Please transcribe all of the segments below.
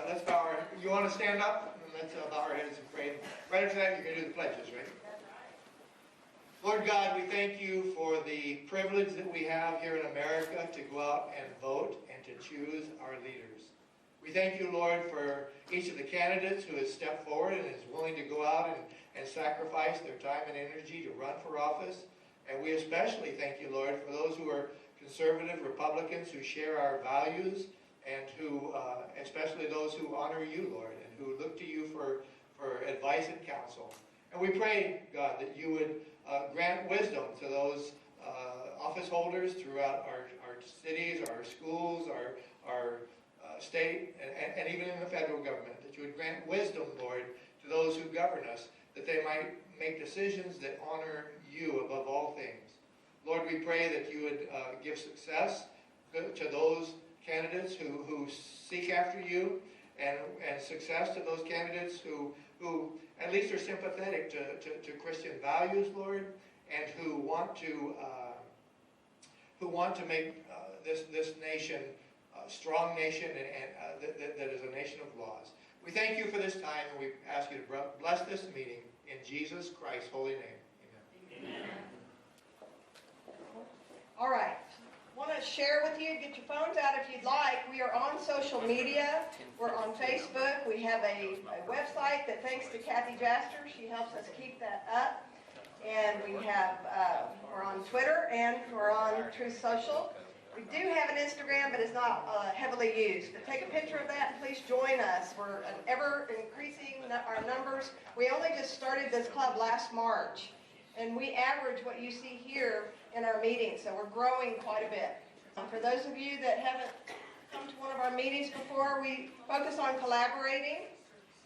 let's bow our, you want to stand up? And let's bow our heads and pray. Right after that, you're going to do the pledges, right? Lord God, we thank you for the privilege that we have here in America to go out and vote and to choose our leaders. We thank you, Lord, for each of the candidates who has stepped forward and is willing to go out and sacrifice their time and energy to run for office. And we especially thank you, Lord, for those who are conservative Republicans who share our values and who, especially those who honor you, Lord, and who look to you for advice and counsel. And we pray, God, that you would grant wisdom to those office holders throughout our cities, our schools, our state, and even in the federal government, that you would grant wisdom, Lord, to those who govern us, that they might make decisions that honor you above all things. Lord, we pray that you would give success to those candidates who seek after you, and success to those candidates who at least are sympathetic to Christian values, Lord, and who want to make this nation a strong nation and that is a nation of laws. We thank you for this time, and we ask you to bless this meeting in Jesus Christ's holy name. Amen. Amen. All right. Want to share with you, get your phones out if you'd like. We are on social media. We're on Facebook. We have a website that, thanks to Kathy Jaster, she helps us keep that up. And we have, we're on Twitter and we're on Truth Social. We do have an Instagram, but it's not heavily used. But take a picture of that and please join us. We're ever increasing our numbers. We only just started this club last March. And we average what you see here in our meetings, so we're growing quite a bit. For those of you that haven't come to one of our meetings before, we focus on collaborating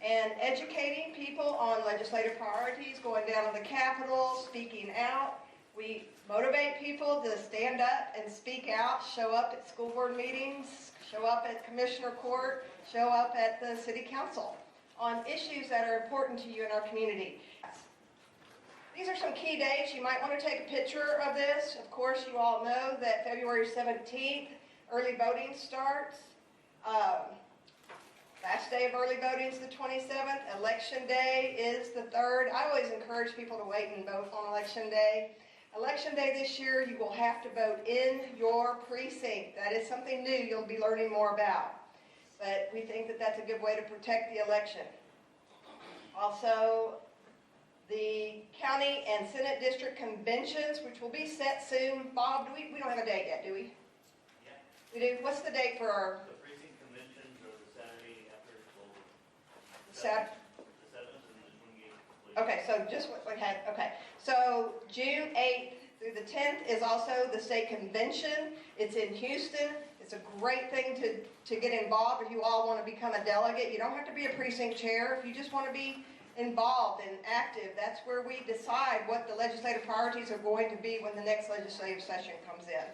and educating people on legislative priorities, going down to the Capitol, speaking out. We motivate people to stand up and speak out, show up at school board meetings, show up at commissioner court, show up at the city council on issues that are important to you in our community. These are some key dates. You might want to take a picture of this. Of course, you all know that February 17th, early voting starts. Last day of early voting is the 27th. Election day is the 3rd. I always encourage people to wait and vote on Election day. Election day this year, you will have to vote in your precinct. That is something new you'll be learning more about. But we think that that's a good way to protect the election. Also, the county and Senate district conventions, which will be set soon. Bob, we don't have a date yet, do we? Yeah. We do? What's the date for our... The precinct conventions are the Saturday after the 7th and the 28th. Okay, so just what we had, okay. So June 8th through the 10th is also the state convention. It's in Houston. It's a great thing to get involved if you all want to become a delegate. You don't have to be a precinct chair. If you just want to be involved and active, that's where we decide what the legislative priorities are going to be when the next legislative session comes in.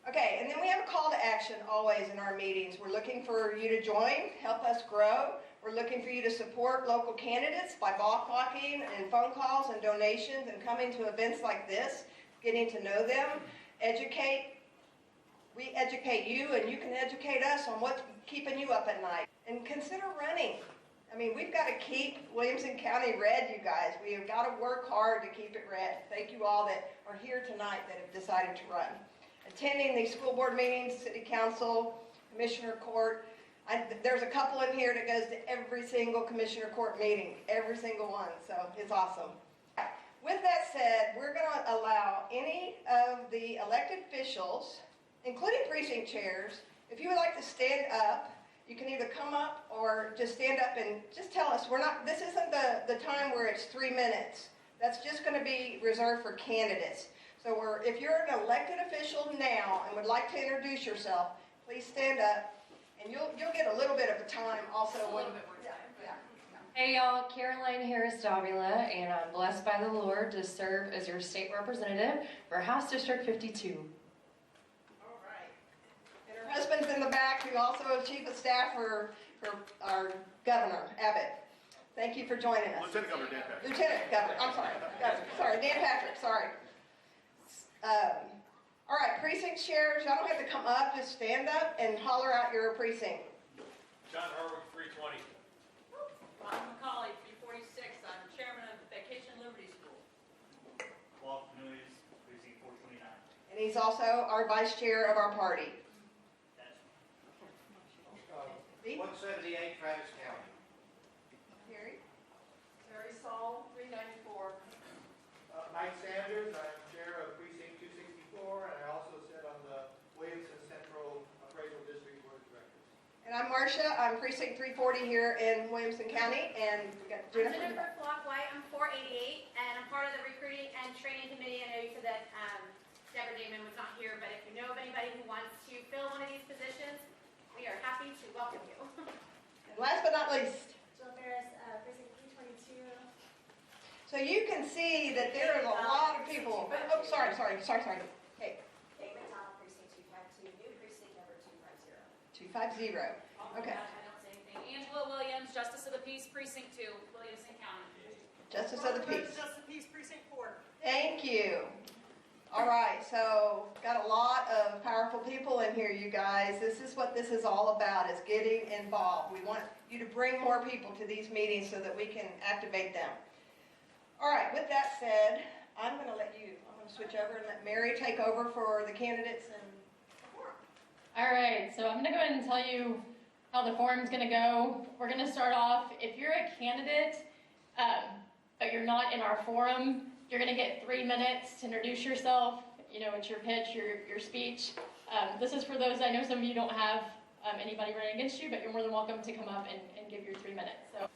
Okay, and then we have a call to action always in our meetings. We're looking for you to join, help us grow. We're looking for you to support local candidates by ball clocking and phone calls and donations and coming to events like this, getting to know them, educate. We educate you and you can educate us on what's keeping you up at night. And consider running. I mean, we've got to keep Williamson County red, you guys. We have got to work hard to keep it red. Thank you all that are here tonight that have decided to run. Attending the school board meetings, city council, commissioner court. There's a couple in here that goes to every single commissioner court meeting, every single one, so it's awesome. With that said, we're going to allow any of the elected officials, including precinct chairs, if you would like to stand up, you can either come up or just stand up and just tell us. This isn't the time where it's 3 minutes. That's just going to be reserved for candidates. So if you're an elected official now and would like to introduce yourself, please stand up, and you'll get a little bit of a time also. A little bit more time. Yeah. Hey y'all, Caroline Harris-Davila, and I'm blessed by the Lord to serve as your state representative for House District 52. Her husband's in the back, who also is chief of staff for our governor, Abbott. Thank you for joining us. Lieutenant Governor Dan Patrick. Lieutenant Governor, I'm sorry. Sorry, Dan Patrick, sorry. All right, precinct chairs, y'all don't have to come up, just stand up and holler out your precinct. John Harwick, 320. Ron McCauley, 346. I'm chairman of Vacation Liberty School. Walt Nunes, precinct 429. And he's also our vice chair of our party. That's 178 Travis County. Terry? Terry Saul, 394. Mike Sanders, I'm chair of precinct 264, and I also sit on the Williamson Central Appraisal District Board of Directors. And I'm Marcia. I'm precinct 340 here in Williamson County, and we got I'm Jennifer. Jennifer Flock White. I'm 488, and I'm part of the recruiting and training committee. I know you said that Deborah Damon was not here, but if you know of anybody who wants to fill one of these positions, we are happy to welcome you. And last but not least, Jill Ferris, precinct 322. so you can see that there is a lot of people. Oh, sorry. Hey, Kate McDonald, precinct 252. New precinct number 250. 250. Okay. I don't say anything. Angela Williams, Justice of the Peace, Precinct 2, Williamson County. Justice of the Peace. Justice of Peace, precinct 4. Thank you. All right, so got a lot of powerful people in here, you guys. This is what this is all about, is getting involved. We want you to bring more people to these meetings so that we can activate them. All right, with that said, I'm going to switch over and let Mary take over for the candidates and perform. All right, so I'm gonna go ahead and tell you how the forum's gonna go. We're gonna start off, if you're a candidate, but you're not in our forum, you're gonna get 3 minutes to introduce yourself. You know, it's your pitch, your speech. This is for those, I know some of you don't have anybody running against you, but you're more than welcome to come up and give your 3 minutes. So.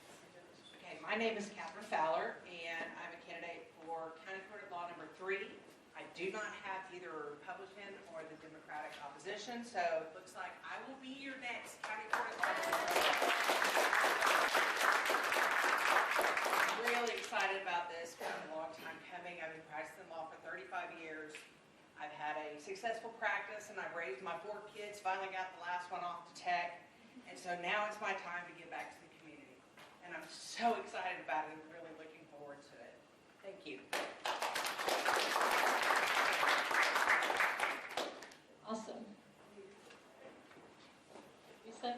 Okay, my name is Catherine Fowler, and I'm a candidate for County Court of Law number 3. I do not have either Republican or the Democratic opposition, so it looks like I will be your next County Court of Law. I'm really excited about this. It's been a long time coming. I've been practicing law for 35 years. I've had a successful practice, and I've raised my 4 kids, finally got the last one off to tech, and so now it's my time to give back to the community. And I'm so excited about it and really looking forward to it. Thank you. Awesome. Lisa?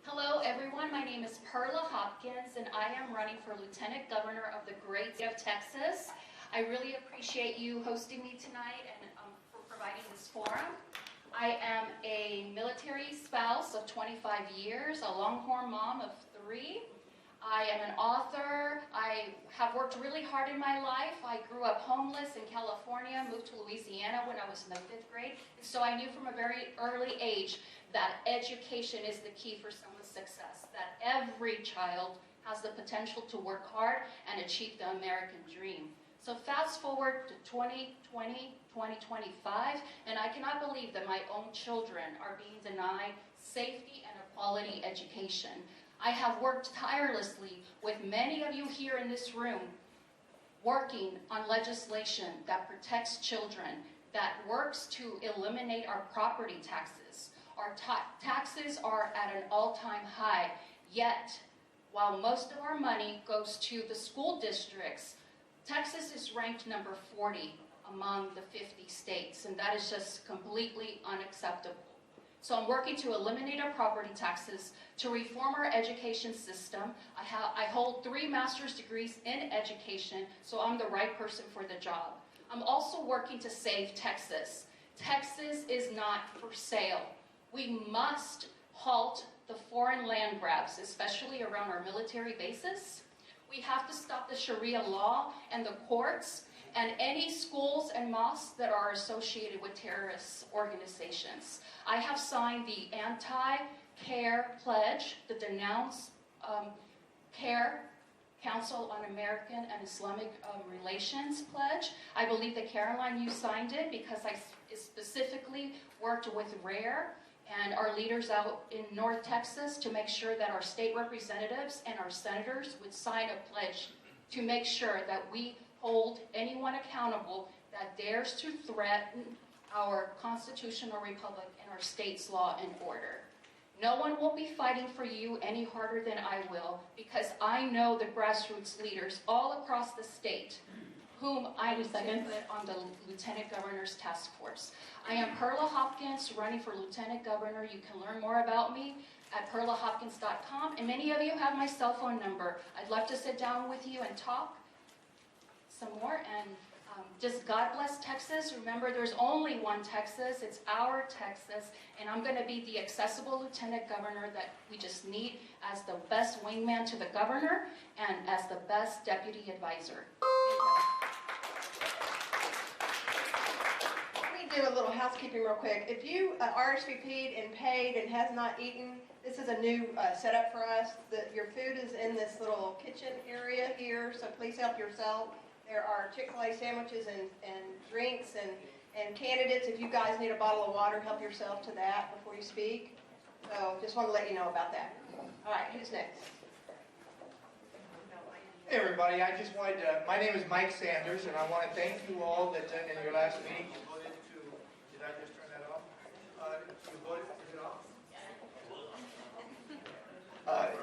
Hello, everyone. My name is Perla Hopkins, and I am running for Lieutenant Governor of the great state of Texas. I really appreciate you hosting me tonight and for providing this forum. I am a military spouse of 25 years, a Longhorn mom of 3. I am an author. I have worked really hard in my life. I grew up homeless in California, moved to Louisiana when I was in the 5th grade. And so I knew from a very early age that education is the key for someone's success, that every child has the potential to work hard and achieve the American dream. So fast forward to 2020, 2025, and I cannot believe that my own children are being denied safety and a quality education. I have worked tirelessly with many of you here in this room, working on legislation that protects children, that works to eliminate our property taxes. Our taxes are at an all-time high, yet while most of our money goes to the school districts, Texas is ranked number 40 among the 50 states, and that is just completely unacceptable. So I'm working to eliminate our property taxes, to reform our education system. I hold 3 master's degrees in education, so I'm the right person for the job. I'm also working to save Texas. Texas is not for sale. We must halt the foreign land grabs, especially around our military bases. We have to stop the Sharia law and the courts and any schools and mosques that are associated with terrorist organizations. I have signed the Anti-CARE Pledge, the Denounce CARE, Council on American and Islamic Relations Pledge. I believe that Caroline, you signed it because I specifically worked with RARE and our leaders out in North Texas to make sure that our state representatives and our senators would sign a pledge to make sure that we hold anyone accountable that dares to threaten our constitutional republic and our state's law and order. No one will be fighting for you any harder than I will, because I know the grassroots leaders all across the state whom I was put on the Lieutenant Governor's task force. I am Perla Hopkins, running for Lieutenant Governor. You can learn more about me at perlahopkins.com, and many of you have my cell phone number. I'd love to sit down with you and talk some more, and just God bless Texas. Remember, there's only one Texas. It's our Texas, and I'm going to be the accessible Lieutenant Governor that we just need as the best wingman to the governor and as the best deputy advisor. Let me do a little housekeeping real quick. If you RSVP'd and paid and has not eaten, this is a new setup for us. Your food is in this little kitchen area here, so please help yourself. There are Chick-fil-A sandwiches and drinks and candidates. If you guys need a bottle of water, help yourself to that before you speak. So just want to let you know about that. All right, who's next? Hey everybody, I just wanted to, my name is Mike Sanders, and I want to thank you all that in your last meeting you voted to, did I just turn that off? You voted, is it off?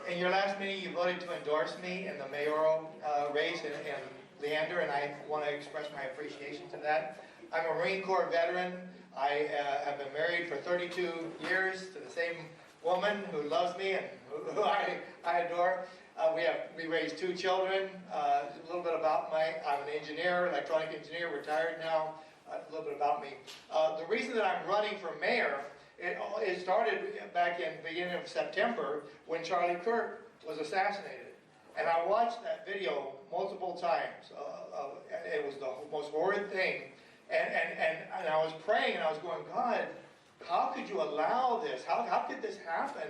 In your last meeting you voted to endorse me in the mayoral race in Leander, and I want to express my appreciation to that. I'm a Marine Corps veteran. I have been married for 32 years to the same woman who loves me and who I adore. We raised 2 children. A little bit about I'm an engineer, electronic engineer, retired now. A little bit about me. The reason that I'm running for mayor, it started back in the beginning of September when Charlie Kirk was assassinated. And I watched that video multiple times. It was the most horrid thing. And I was praying and I was going, God, how could you allow this? How could this happen?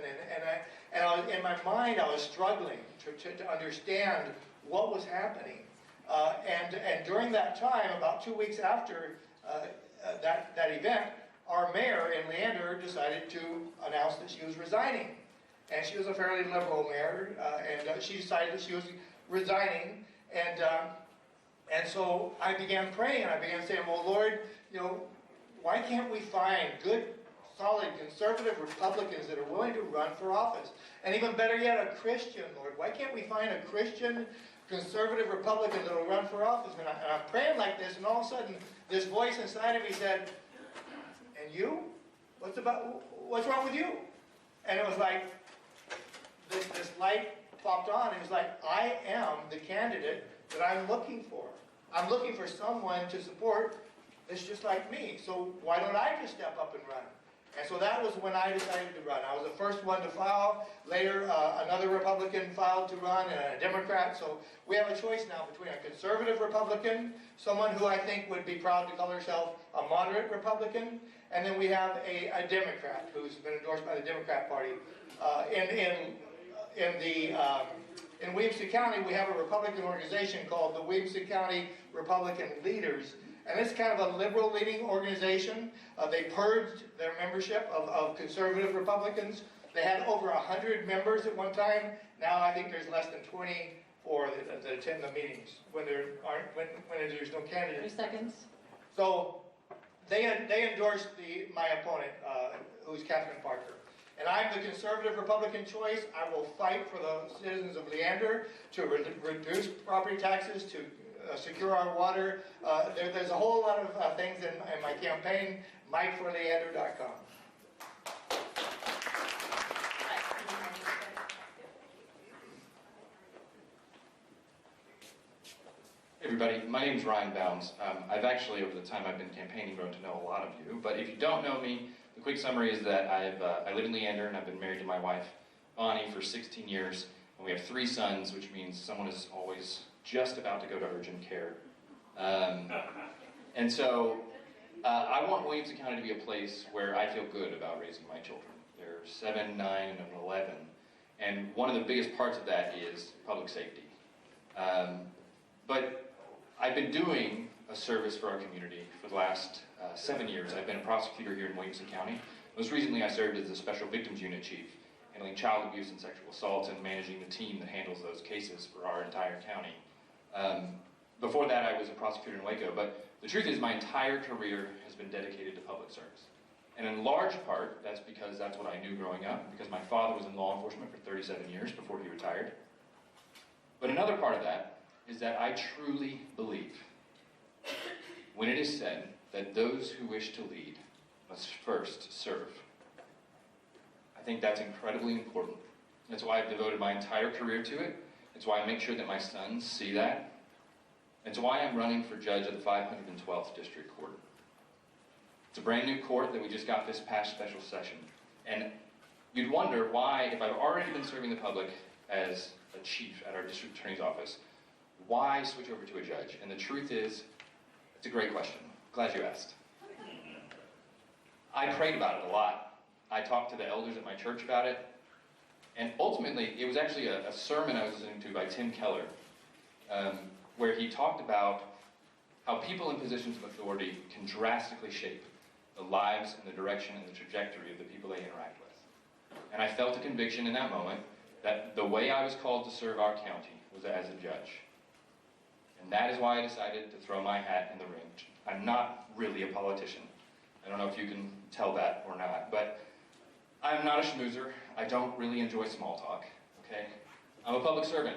And I was, in my mind, I was struggling to understand what was happening. And during that time, about 2 weeks after that event, our mayor in Leander decided to announce that she was resigning. And she was a fairly liberal mayor, and she decided that she was resigning. And so I began praying, and I began saying, well, Lord, why can't we find good, solid, conservative Republicans that are willing to run for office? And even better yet, a Christian, Lord. Why can't we find a Christian, conservative Republican that will run for office? And I'm praying like this, and all of a sudden, this voice inside of me said, and you? What's wrong with you? And it was like, this light popped on. It was like, I am the candidate that I'm looking for. I'm looking for someone to support that's just like me. So why don't I just step up and run? And so that was when I decided to run. I was the first one to file. Later, another Republican filed to run, and a Democrat. So we have a choice now between a conservative Republican, someone who I think would be proud to call herself a moderate Republican, and then we have a Democrat who's been endorsed by the Democrat Party. In Williamson County, we have a Republican organization called the Williamson County Republican Leaders. And it's kind of a liberal-leaning organization. They purged their membership of conservative Republicans. They had over 100 members at one time. Now I think there's less than 24 that attend the meetings when there's no candidates. 30 seconds. So they endorsed my opponent, who's Catherine Parker. And I'm the conservative Republican choice. I will fight for the citizens of Leander to reduce property taxes, to secure our water. There's a whole lot of things in my campaign, MikeForLeander.com. Hey everybody, my name is Ryan Bounds. I've actually, over the time I've been campaigning, grown to know a lot of you. But if you don't know me, the quick summary is that I live in Leander, and I've been married to my wife, Bonnie, for 16 years. And we have 3 sons, which means someone is always just about to go to urgent care. And so I want Williamson County to be a place where I feel good about raising my children. They're 7, 9, and 11. And one of the biggest parts of that is public safety. But I've been doing a service for our community for the last 7 years. I've been a prosecutor here in Williamson County. Most recently, I served as the Special Victims Unit Chief, handling child abuse and sexual assault and managing the team that handles those cases for our entire county. Before that, I was a prosecutor in Waco, but the truth is my entire career has been dedicated to public service. And in large part, that's because that's what I knew growing up, because my father was in law enforcement for 37 years before he retired. But another part of that is that I truly believe when it is said that those who wish to lead must first serve. I think that's incredibly important. That's why I've devoted my entire career to it. It's why I make sure that my sons see that. It's why I'm running for judge of the 512th District Court. It's a brand new court that we just got this past special session. And you'd wonder why, if I've already been serving the public as a chief at our district attorney's office, why switch over to a judge? And the truth is, it's a great question. Glad you asked. I prayed about it a lot. I talked to the elders at my church about it. And ultimately, it was actually a sermon I was listening to by Tim Keller, where he talked about how people in positions of authority can drastically shape the lives and the direction and the trajectory of the people they interact with. And I felt a conviction in that moment that the way I was called to serve our county was as a judge. And that is why I decided to throw my hat in the ring. I'm not really a politician. I don't know if you can tell that or not, but I'm not a schmoozer. I don't really enjoy small talk, okay? I'm a public servant.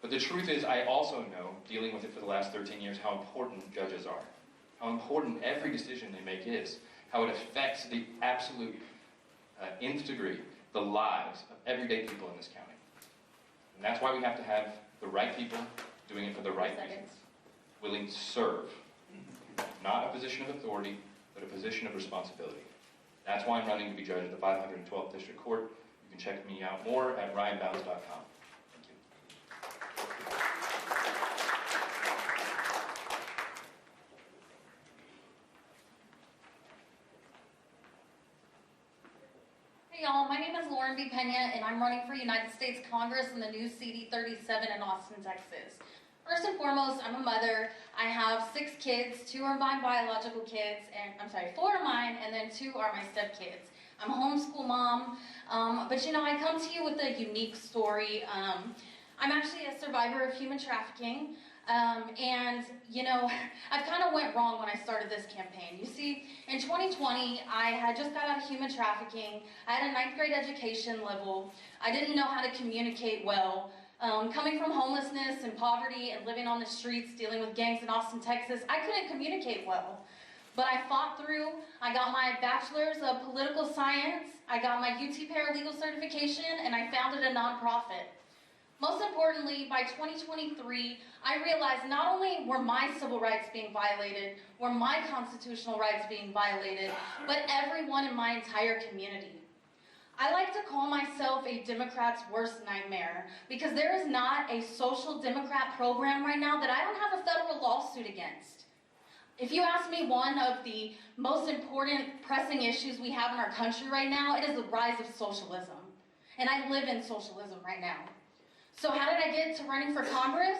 But the truth is, I also know, dealing with it for the last 13 years, how important judges are. How important every decision they make is. How it affects the absolute nth degree, the lives of everyday people in this county. And that's why we have to have the right people doing it for the right reasons. Willing to serve. Not a position of authority, but a position of responsibility. That's why I'm running to be judge at the 512th District Court. You can check me out more at ryanbounds.com. Thank you. Hey y'all, my name is Lauren B. Pena, and I'm running for United States Congress in the new CD 37 in Austin, Texas. First and foremost, I'm a mother. I have 6 kids. 2 are my biological kids, and 4 are mine, and then 2 are my stepkids. I'm a homeschool mom, but you know, I come to you with a unique story. I'm actually a survivor of human trafficking, and you know, I kind of went wrong when I started this campaign. You see, in 2020, I had just got out of human trafficking. I had a 9th grade education level. I didn't know how to communicate well. Coming from homelessness and poverty and living on the streets, dealing with gangs in Austin, Texas, I couldn't communicate well. But I fought through. I got my bachelor's of political science, I got my UT paralegal certification, and I founded a nonprofit. Most importantly, by 2023, I realized not only were my civil rights being violated, were my constitutional rights being violated, but everyone in my entire community. I like to call myself a Democrat's worst nightmare because there is not a social democrat program right now that I don't have a federal lawsuit against. If you ask me one of the most important pressing issues we have in our country right now, it is the rise of socialism. And I live in socialism right now. So how did I get to running for Congress?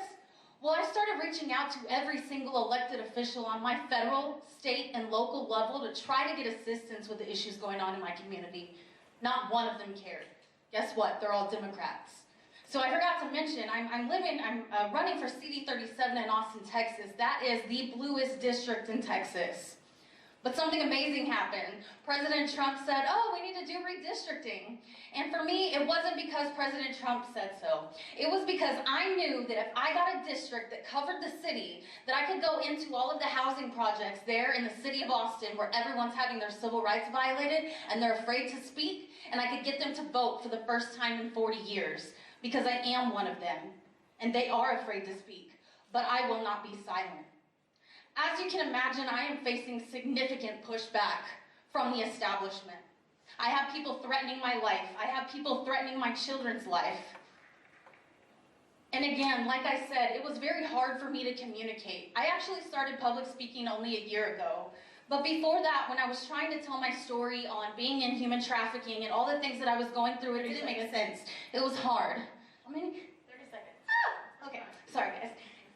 Well, I started reaching out to every single elected official on my federal, state, and local level to try to get assistance with the issues going on in my community. Not one of them cared. Guess what? They're all Democrats. So I forgot to mention, I'm running for CD 37 in Austin, Texas. That is the bluest district in Texas. But something amazing happened. President Trump said, oh, we need to do redistricting. And for me, it wasn't because President Trump said so. It was because I knew that if I got a district that covered the city, that I could go into all of the housing projects there in the city of Austin where everyone's having their civil rights violated and they're afraid to speak, and I could get them to vote for the first time in 40 years. Because I am one of them, and they are afraid to speak, but I will not be silent. As you can imagine, I am facing significant pushback from the establishment. I have people threatening my life. I have people threatening my children's life. And again, like I said, it was very hard for me to communicate. I actually started public speaking only a year ago. But before that, when I was trying to tell my story on being in human trafficking and all the things that I was going through, it didn't make sense. It was hard. How many? 30 seconds. Ah! Okay, sorry guys.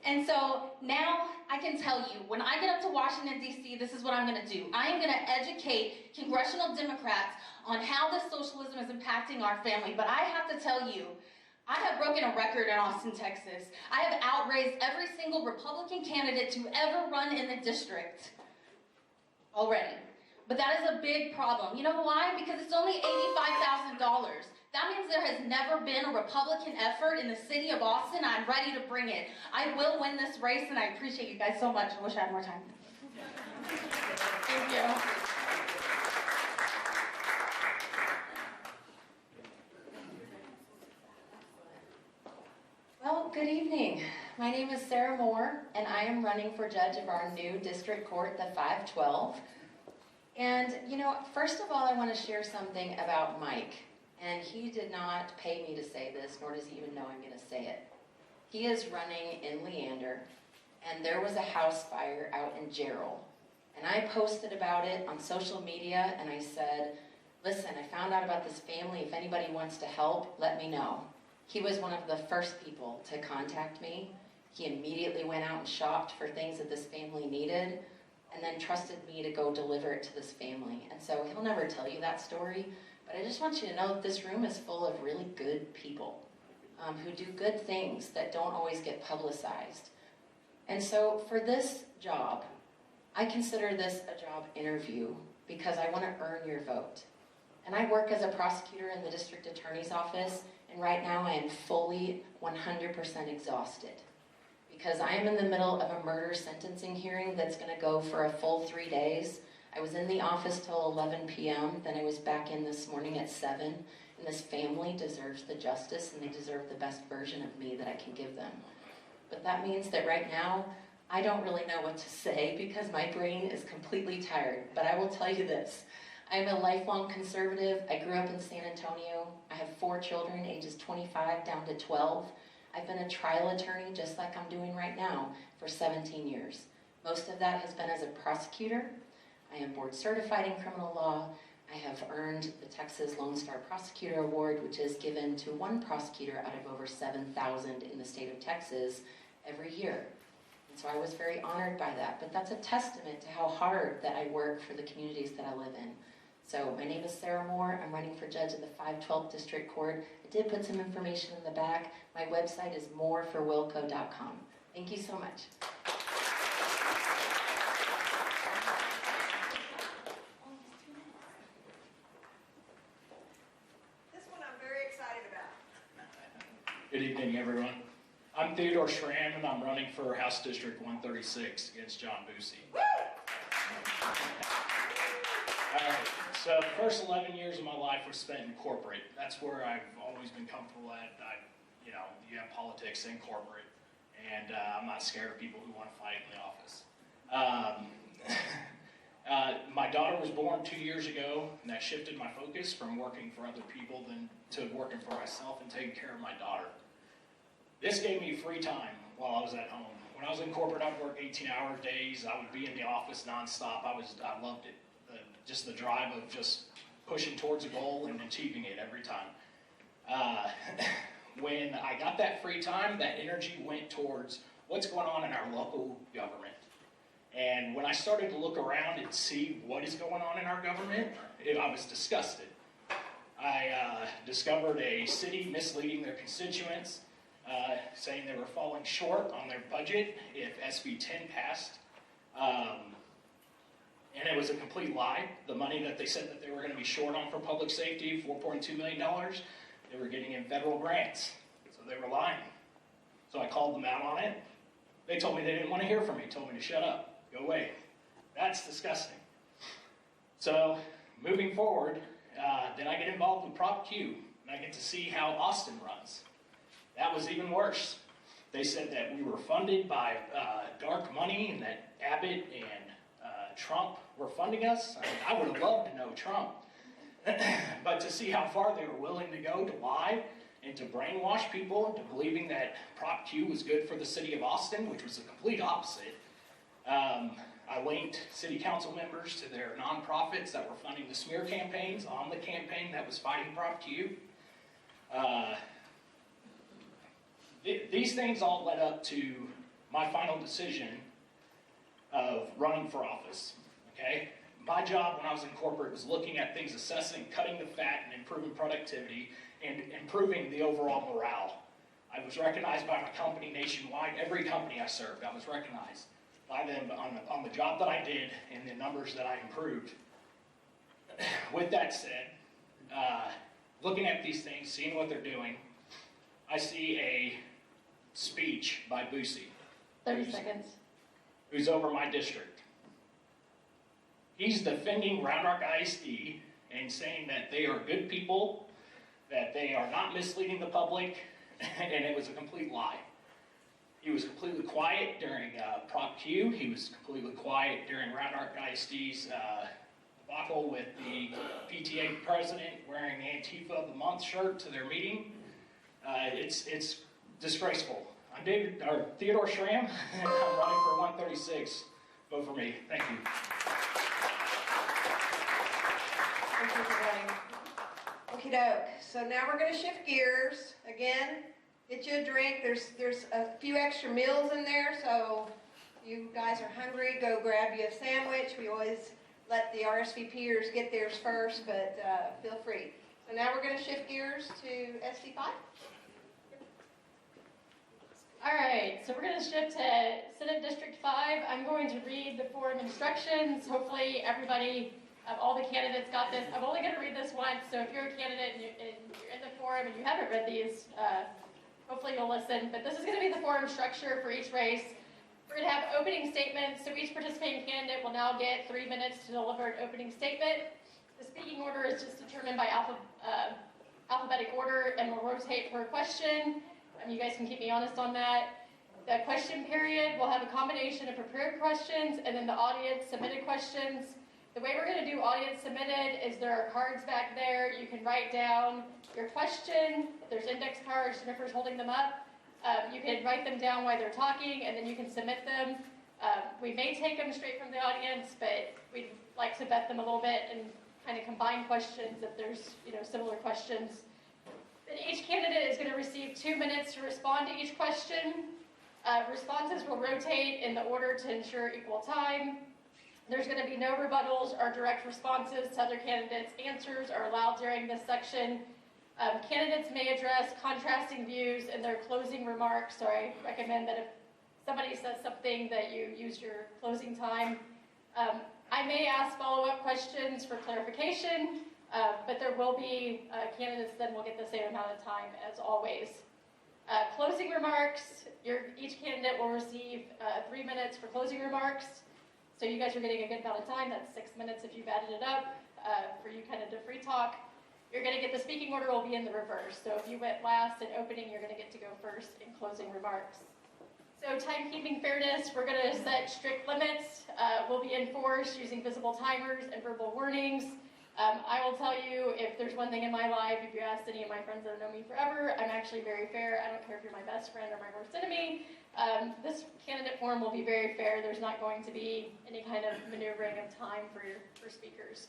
And so now I can tell you, when I get up to Washington, D.C., this is what I'm going to do. I am going to educate congressional Democrats on how this socialism is impacting our family. But I have to tell you, I have broken a record in Austin, Texas. I have outraised every single Republican candidate to ever run in the district already. But that is a big problem. You know why? Because it's only $85,000. That means there has never been a Republican effort in the city of Austin. I'm ready to bring it. I will win this race, and I appreciate you guys so much. I wish I had more time. Thank you. Well, good evening. My name is Sarah Moore, and I am running for judge of our new district court, the 512. And, you know, first of all, I want to share something about Mike. And he did not pay me to say this, nor does he even know I'm going to say it. He is running in Leander, and there was a house fire out in Gerald. And I posted about it on social media, and I said, listen, I found out about this family. If anybody wants to help, let me know. He was one of the first people to contact me. He immediately went out and shopped for things that this family needed, and then trusted me to go deliver it to this family. And so he'll never tell you that story, but I just want you to know that this room is full of really good people who do good things that don't always get publicized. And so for this job, I consider this a job interview because I want to earn your vote. And I work as a prosecutor in the district attorney's office, and right now I am fully 100% exhausted because I am in the middle of a murder sentencing hearing that's going to go for a full 3 days. I was in the office till 11 p.m., then I was back in this morning at 7, and this family deserves the justice and they deserve the best version of me that I can give them. But that means that right now, I don't really know what to say because my brain is completely tired. But I will tell you this, I'm a lifelong conservative. I grew up in San Antonio. I have 4 children, ages 25 down to 12. I've been a trial attorney, just like I'm doing right now, for 17 years. Most of that has been as a prosecutor. I am board certified in criminal law. I have earned the Texas Lone Star Prosecutor Award, which is given to one prosecutor out of over 7,000 in the state of Texas every year. And so I was very honored by that. But that's a testament to how hard that I work for the communities that I live in. So my name is Sarah Moore. I'm running for judge of the 512th District Court. I did put some information in the back. My website is moreforwilco.com. Thank you so much. This one I'm very excited about. Good evening, everyone. I'm Theodore Schramm, and I'm running for House District 136 against John Busey. All right, so the first 11 years of my life were spent in corporate. That's where I've always been comfortable at. You have politics in corporate, and I'm not scared of people who want to fight in the office. My daughter was born 2 years ago, and that shifted my focus from working for other people to working for myself and taking care of my daughter. This gave me free time while I was at home. When I was in corporate, I'd work 18-hour days. I would be in the office nonstop. I loved it. Just the drive of just pushing towards a goal and achieving it every time. When I got that free time, that energy went towards what's going on in our local government. And when I started to look around and see what is going on in our government, I was disgusted. I discovered a city misleading their constituents, saying they were falling short on their budget if SB 10 passed. And it was a complete lie. The money that they said that they were going to be short on for public safety, $4.2 million, they were getting in federal grants. So they were lying. So I called them out on it. They told me they didn't want to hear from me, told me to shut up, go away. That's disgusting. So moving forward, then I get involved with Prop Q, and I get to see how Austin runs. That was even worse. They said that we were funded by dark money and that Abbott and Trump were funding us. I would have loved to know Trump. But to see how far they were willing to go to lie and to brainwash people into believing that Prop Q was good for the city of Austin, which was the complete opposite. I linked city council members to their nonprofits that were funding the smear campaigns on the campaign that was fighting Prop Q. These things all led up to my final decision of running for office, okay? My job when I was in corporate was looking at things, assessing, cutting the fat, and improving productivity, and improving the overall morale. I was recognized by my company nationwide. Every company I served, I was recognized by them on the job that I did and the numbers that I improved. with that said, looking at these things, seeing what they're doing, I see a speech by Boosie. 30 seconds. Who's over my district. He's defending Round Rock ISD and saying that they are good people, that they are not misleading the public, and it was a complete lie. He was completely quiet during Prop Q. He was completely quiet during Round Rock ISD's debacle with the PTA president wearing the Antifa of the Month shirt to their meeting. It's disgraceful. I'm Theodore Schramm, and I'm running for 136. Vote for me. Thank you. Thank you for running. Okie doke. So now we're going to shift gears. Again, get you a drink. There's a few extra meals in there, so if you guys are hungry, go grab you a sandwich. We always let the RSVPers get theirs first, but feel free. So now we're going to shift gears to SD5. All right, so we're going to shift to Senate District 5. I'm going to read the forum instructions. Hopefully everybody, all the candidates got this. I'm only going to read this once, so if you're a candidate and you're in the forum and you haven't read these, hopefully you'll listen. But this is going to be the forum structure for each race. We're going to have opening statements, so each participating candidate will now get 3 minutes to deliver an opening statement. The speaking order is just determined by alphabetic order and will rotate per question. You guys can keep me honest on that. The question period will have a combination of prepared questions and then the audience submitted questions. The way we're going to do audience submitted is there are cards back there. You can write down your question. There's index cards, Jennifer's holding them up. You can write them down while they're talking and then you can submit them. We may take them straight from the audience, but we'd like to vet them a little bit and kind of combine questions if there's similar questions. Then each candidate is going to receive 2 minutes to respond to each question. Responses will rotate in the order to ensure equal time. There's going to be no rebuttals or direct responses to other candidates' answers are allowed during this section. Candidates may address contrasting views in their closing remarks, so I recommend that if somebody says something that you use your closing time. I may ask follow-up questions for clarification. But there will be candidates then will get the same amount of time as always. Closing remarks, each candidate will receive 3 minutes for closing remarks. So you guys are getting a good amount of time. That's 6 minutes if you've added it up for you kind of to free talk. You're going to get the speaking order will be in the reverse. So if you went last in opening, you're going to get to go first in closing remarks. So timekeeping fairness, we're going to set strict limits. Will be enforced using visible timers and verbal warnings. I will tell you, if there's one thing in my life, if you asked any of my friends that have known me forever, I'm actually very fair. I don't care if you're my best friend or my worst enemy. This candidate forum will be very fair. There's not going to be any kind of maneuvering of time for speakers.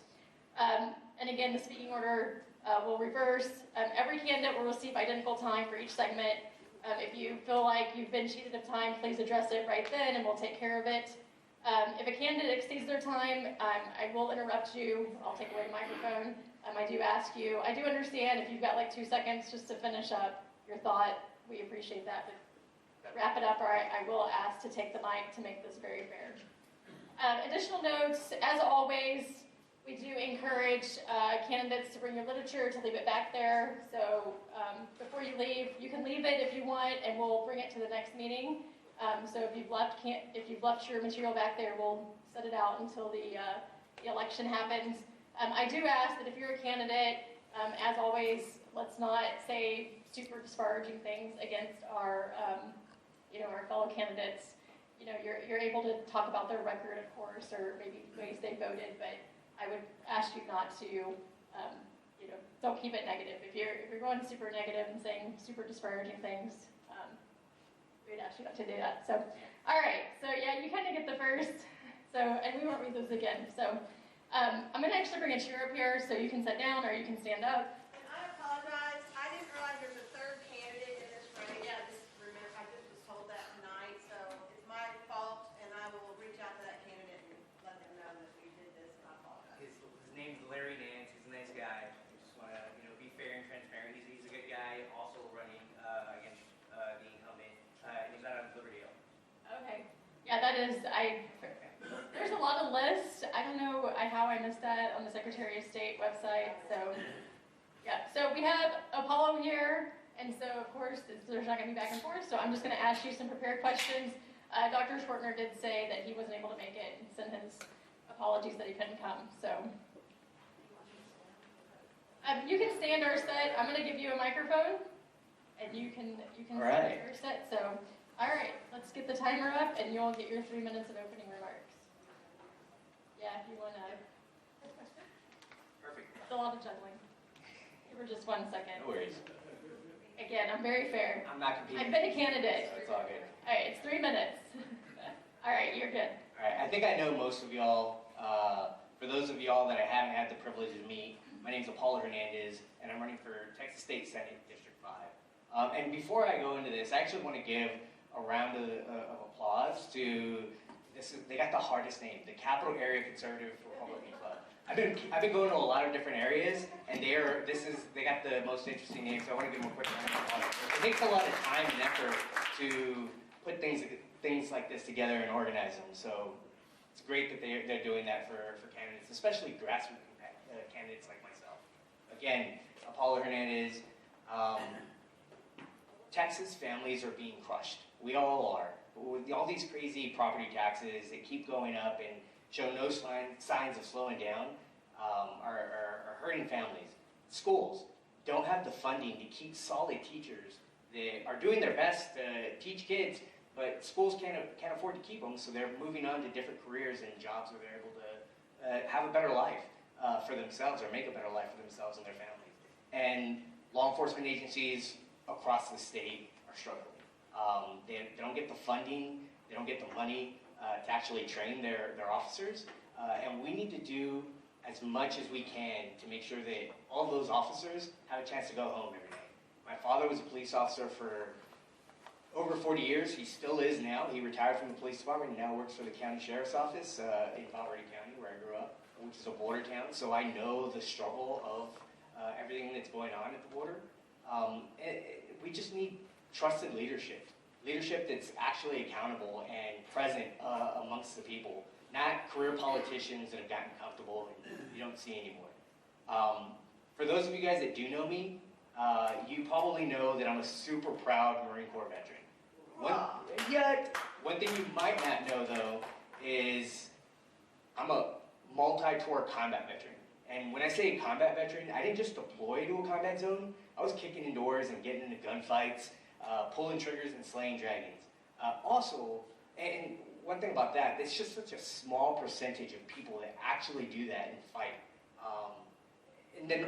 And again, the speaking order will reverse. Every candidate will receive identical time for each segment. If you feel like you've been cheated of time, please address it right then and we'll take care of it. If a candidate exceeds their time, I will interrupt you. I'll take away the microphone. I do ask you, I do understand if you've got like 2 seconds just to finish up your thought, we appreciate that. But wrap it up or I will ask to take the mic to make this very fair. Additional notes, as always, we do encourage candidates to bring your literature, to leave it back there. So before you leave, you can leave it if you want and we'll bring it to the next meeting. So if you've left your material back there, we'll set it out until the election happens. I do ask that if you're a candidate, as always, let's not say super disparaging things against our, our fellow candidates. You're able to talk about their record, of course, or maybe ways they voted, but I would ask you not to, don't keep it negative. If you're going super negative and saying super disparaging things, we'd ask you not to do that. So, all right. So yeah, you kind of get the first. So, and we won't read those again. So, I'm going to actually bring a chair up here so you can sit down or you can stand up. And I apologize. I didn't realize there's a third candidate in this race. I just was told that tonight. So it's my fault, and I will reach out to that candidate and let them know that we did this. And I apologize. His name's Larry Nance. He's a nice guy. I just want to be fair and transparent. He's a good guy. Also running against the incumbent. He's not on Liberty. Okay. Yeah, that is, there's a lot of lists. I don't know how I missed that on the Secretary of State website. So, yeah. So we have Apollo here, and so of course there's not going to be back and forth. So I'm just going to ask you some prepared questions. Dr. Schwartner did say that he wasn't able to make it and send his apologies that he couldn't come. So you can stand or sit. I'm going to give you a microphone, and you can All right. stand or sit. So. All right, let's get the timer up, and you'll get your 3 minutes of opening remarks. Yeah, if you want to. Perfect. It's a lot of juggling. Give her just 1 second. No worries. Again, I'm very fair. I'm not competing. I've been a candidate. So it's all good. All right, it's 3 minutes. All right, you're good. All right, I think I know most of y'all. For those of y'all that I haven't had the privilege to meet, my name's Apollo Hernandez, and I'm running for Texas State Senate District 5. And before I go into this, I actually want to give a round of applause to they got the hardest name, the Capital Area Conservative Republican Club. I've been going to a lot of different areas, and they got the most interesting name, so I want to give them a quick round of applause. It takes a lot of time and effort to put things like this together and organize them. So it's great that they're doing that for candidates, especially grassroots candidates like myself. Again, Apollo Hernandez. Texas families are being crushed. We all are. With all these crazy property taxes that keep going up and show no signs of slowing down, are hurting families. Schools don't have the funding to keep solid teachers. They are doing their best to teach kids, but schools can't afford to keep them, so they're moving on to different careers and jobs where they're able to have a better life for themselves, or make a better life for themselves and their families. And law enforcement agencies across the state are struggling. They don't get the funding, they don't get the money to actually train their officers, and we need to do as much as we can to make sure that all those officers have a chance to go home every day. My father was a police officer for over 40 years. He still is now. He retired from the police department and now works for the county sheriff's office in Valverde County, where I grew up, which is a border town, so I know the struggle of everything that's going on at the border. We just need trusted leadership that's actually accountable and present amongst the people, not career politicians that have gotten comfortable and you don't see anymore. For those of you guys that do know me, you probably know that I'm a super proud Marine Corps veteran. One thing you might not know, though, is I'm a multi-tour combat veteran. And when I say combat veteran, I didn't just deploy to a combat zone. I was kicking in doors and getting into gunfights, pulling triggers and slaying dragons. Also, and one thing about that, it's just such a small percentage of people that actually do that and fight. And then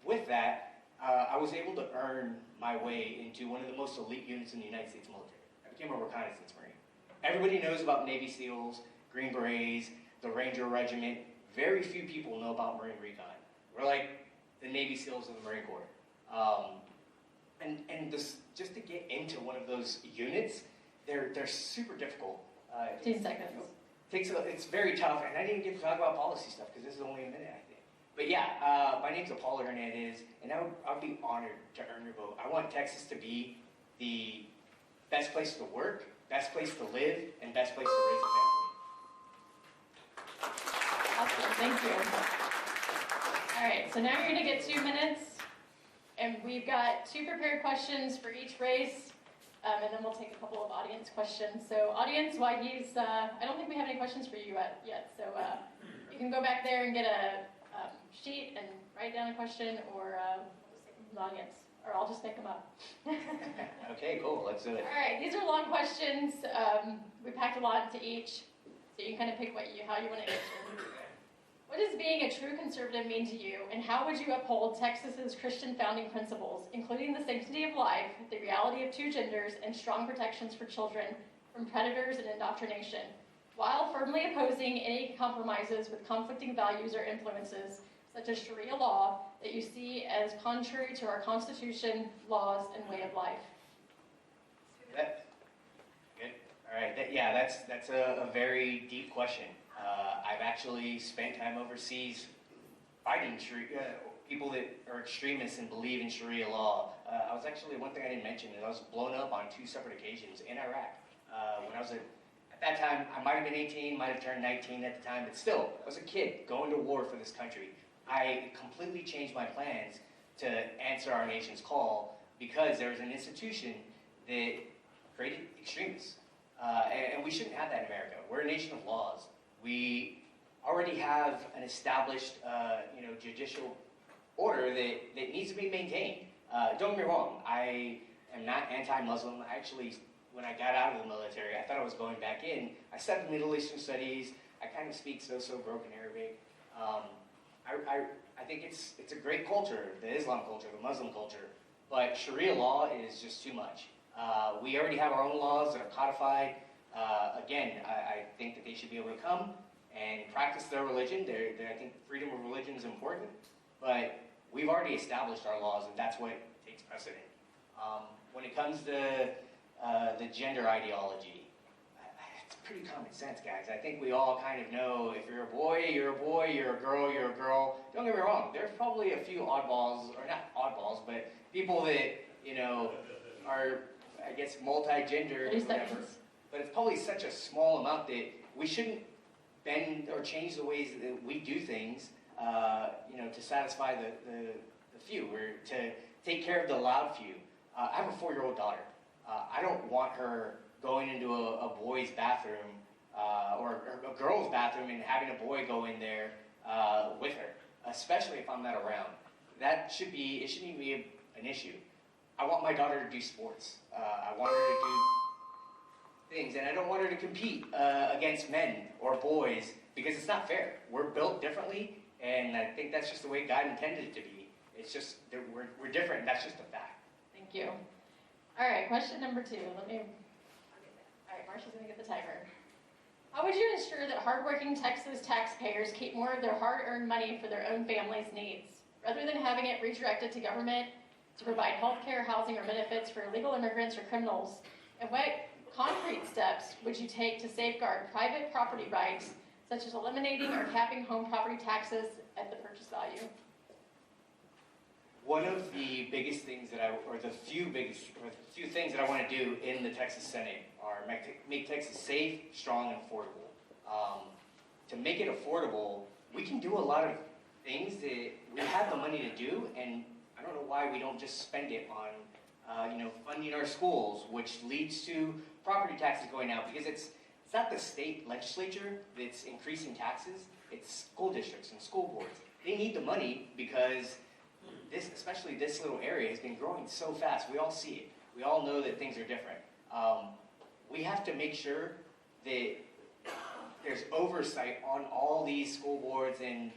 with that, I was able to earn my way into one of the most elite units in the United States military. I became a reconnaissance Marine. Everybody knows about Navy SEALs, Green Berets, the Ranger Regiment. Very few people know about Marine Recon. We're like the Navy SEALs of the Marine Corps. And just to get into one of those units, they're super difficult. 15 seconds. It's very tough, and I didn't get to talk about policy stuff because this is only a minute, I think. But yeah, my name's Apollo Hernandez, and I'd be honored to earn your vote. I want Texas to be the best place to work, best place to live, and best place to raise a family. Awesome, thank you. All right, so now you're going to get 2 minutes, and we've got 2 prepared questions for each race, and then we'll take a couple of audience questions. So audience, while he's, I don't think we have any questions for you yet, so you can go back there and get a sheet and write down a question, or we'll just take them from the audience, or I'll just make them up. Okay, cool, let's do it. All right, these are long questions. We packed a lot into each, so you can kind of pick how you want to answer. What does being a true conservative mean to you, and how would you uphold Texas's Christian founding principles, including the sanctity of life, the reality of 2 genders, and strong protections for children from predators and indoctrination, while firmly opposing any compromises with conflicting values or influences, such as Sharia law, that you see as contrary to our Constitution, laws, and way of life? Good. All right. That's a very deep question. I've actually spent time overseas fighting people that are extremists and believe in Sharia law. I was actually, one thing I didn't mention is I was blown up on 2 separate occasions in Iraq. When I was at At that time, I might have been 18, might have turned 19 at the time, but still, I was a kid going to war for this country. I completely changed my plans to answer our nation's call because there was an institution that created extremists. And we shouldn't have that in America. We're a nation of laws. We already have an established, judicial order that needs to be maintained. Don't get me wrong, I am not anti-Muslim. Actually, when I got out of the military, I thought I was going back in. I studied Middle Eastern studies. I kind of speak so broken Arabic. I think it's a great culture, the Islam culture, the Muslim culture, but Sharia law is just too much. We already have our own laws that are codified. Again, I think that they should be able to come and practice their religion. I think freedom of religion is important, but we've already established our laws, and that's what takes precedent. When it comes to the gender ideology, it's pretty common sense, guys. I think we all kind of know if you're a boy, you're a boy, you're a girl, you're a girl. Don't get me wrong, there's probably a few oddballs, or not oddballs, but people that, are, I guess, multi-gender, whatever. But it's probably such a small amount that we shouldn't bend or change the ways that we do things, to satisfy the few, or to take care of the loud few. I have a 4-year-old daughter. I don't want her going into a boy's bathroom or a girl's bathroom and having a boy go in there with her, especially if I'm not around. It shouldn't even be an issue. I want my daughter to do sports. I want her to do things, and I don't want her to compete against men or boys because it's not fair. We're built differently, and I think that's just the way God intended it to be. It's just that we're different, and that's just a fact. Thank you. All right, question number 2. All right, Marsha's gonna get the timer. How would you ensure that hardworking Texas taxpayers keep more of their hard-earned money for their own family's needs, rather than having it redirected to government to provide health care, housing, or benefits for illegal immigrants or criminals? And what concrete steps would you take to safeguard private property rights, such as eliminating or capping home property taxes at the purchase value? One of the biggest things the few things that I want to do in the Texas Senate are make Texas safe, strong, and affordable. To make it affordable, we can do a lot of things that we have the money to do, and I don't know why we don't just spend it on, funding our schools, which leads to property taxes going out, because it's not the state legislature that's increasing taxes, it's school districts and school boards. They need the money because especially this little area has been growing so fast. We all see it. We all know that things are different. We have to make sure that there's oversight on all these school boards and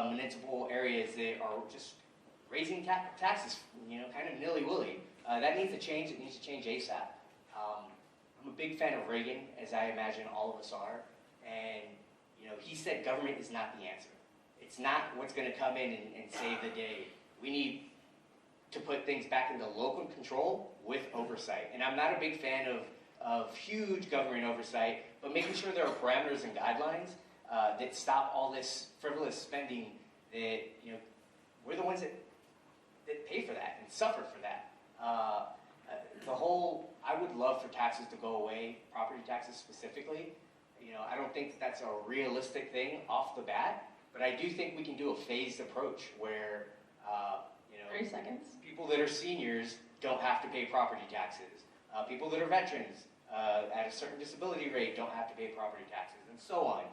municipal areas that are just raising taxes, kind of nilly-willy. That needs to change. It needs to change ASAP. I'm a big fan of Reagan, as I imagine all of us are, and he said government is not the answer. It's not what's going to come in and save the day. We need to put things back into local control with oversight. And I'm not a big fan of huge government oversight, but making sure there are parameters and guidelines that stop all this frivolous spending that, we're the ones that pay for that and suffer for that. I would love for taxes to go away, property taxes specifically. I don't think that's a realistic thing off the bat, but I do think we can do a phased approach where 30 seconds. People that are seniors don't have to pay property taxes. People that are veterans at a certain disability rate don't have to pay property taxes, and so on.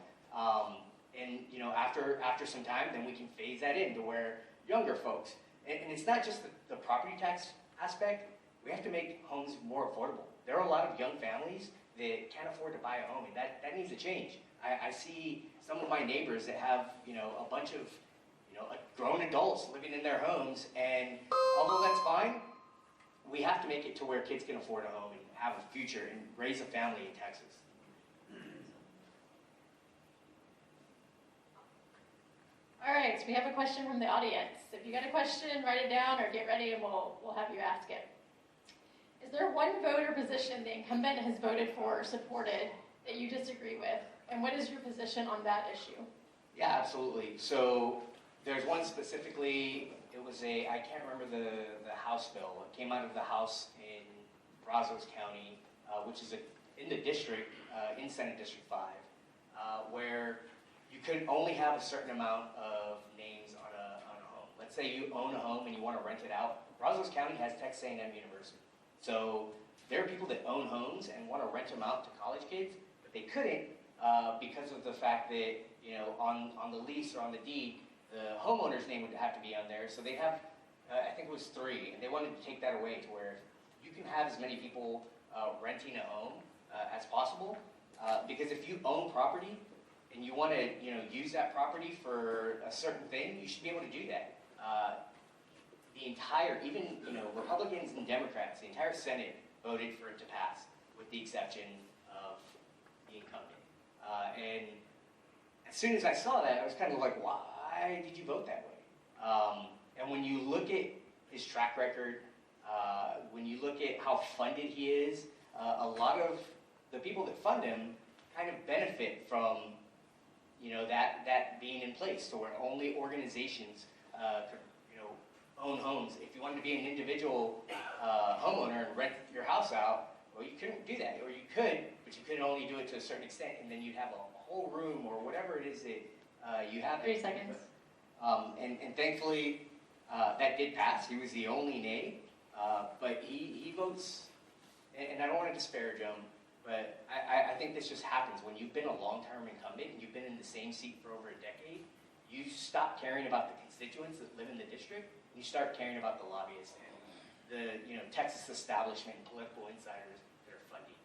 After some time, then we can phase that in to where younger folks, and it's not just the property tax aspect. We have to make homes more affordable. There are a lot of young families that can't afford to buy a home, and that needs to change. I see some of my neighbors that have a bunch of grown adults living in their homes, and although that's fine, we have to make it to where kids can afford a home and have a future and raise a family in Texas. All right, so we have a question from the audience. If you got a question, write it down or get ready and we'll have you ask it. Is there one vote or position the incumbent has voted for or supported that you disagree with? And what is your position on that issue? Yeah, absolutely. So there's one specifically, I can't remember the House bill. It came out of the House in Brazos County, which is a in the district, in Senate District 5, where you could only have a certain amount of names on a home. Let's say you own a home and you want to rent it out. Brazos County has Texas A&M University. So there are people that own homes and want to rent them out to college kids, but they couldn't because of the fact that, on the lease or on the deed, the homeowner's name would have to be on there. So they have, I think it was 3, and they wanted to take that away to where you can have as many people renting a home as possible. Because if you own property and you want to, use that property for a certain thing, you should be able to do that. The entire, even, Republicans and Democrats, the entire Senate voted for it to pass, with the exception of the incumbent. And as soon as I saw that, I was kind of like, why did you vote that way? And when you look at his track record, when you look at how funded he is, a lot of the people that fund him kind of benefit from, that being in place, so where only organizations could, own homes. If you wanted to be an individual homeowner and rent your house out, well, you couldn't do that, or you could, but you could only do it to a certain extent, and then you'd have a whole room or whatever it is that you have. 3 seconds. And thankfully, that did pass. He was the only nay, but he votes, and I don't want to disparage him, but I think this just happens when you've been a long-term incumbent and you've been in the same seat for over a decade. You stop caring about the constituents that live in the district, and you start caring about the lobbyists and the Texas establishment and political insiders that are funding.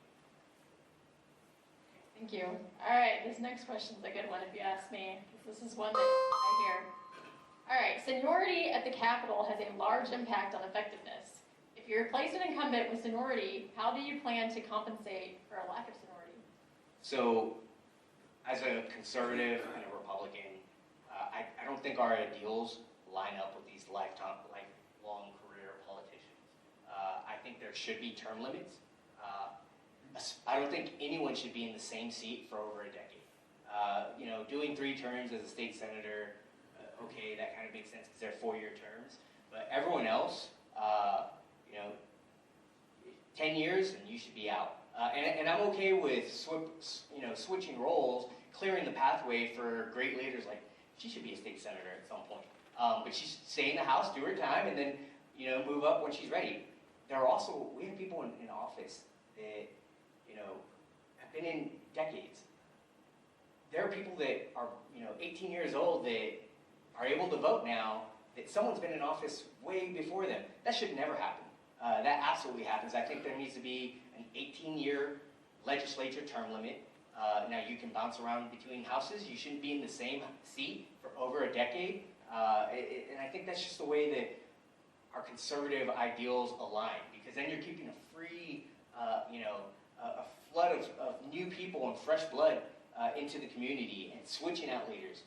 Thank you. All right, this next question's a good one if you ask me. This is one that I hear. All right, seniority at the Capitol has a large impact on effectiveness. If you replace an incumbent with seniority, how do you plan to compensate for a lack of seniority? So, as a conservative and a Republican, I don't think our ideals line up with these lifelong career politicians. I think there should be term limits. I don't think anyone should be in the same seat for over a decade. Doing 3 terms as a state senator, okay, that kind of makes sense because they're 4-year terms. But everyone else, 10 years and you should be out. And I'm okay with switching roles, clearing the pathway for great leaders. Like, she should be a state senator at some point. But she should stay in the House, do her time, and then move up when she's ready. We have people in office that have been in decades. There are people that are 18 years old that are able to vote now, that someone's been in office way before them. That should never happen. That absolutely happens. I think there needs to be an 18-year legislature term limit. Now, you can bounce around between houses. You shouldn't be in the same seat for over a decade. And I think that's just the way that our conservative ideals align, because then you're keeping a free, a flood of new people and fresh blood into the community and switching out leaders.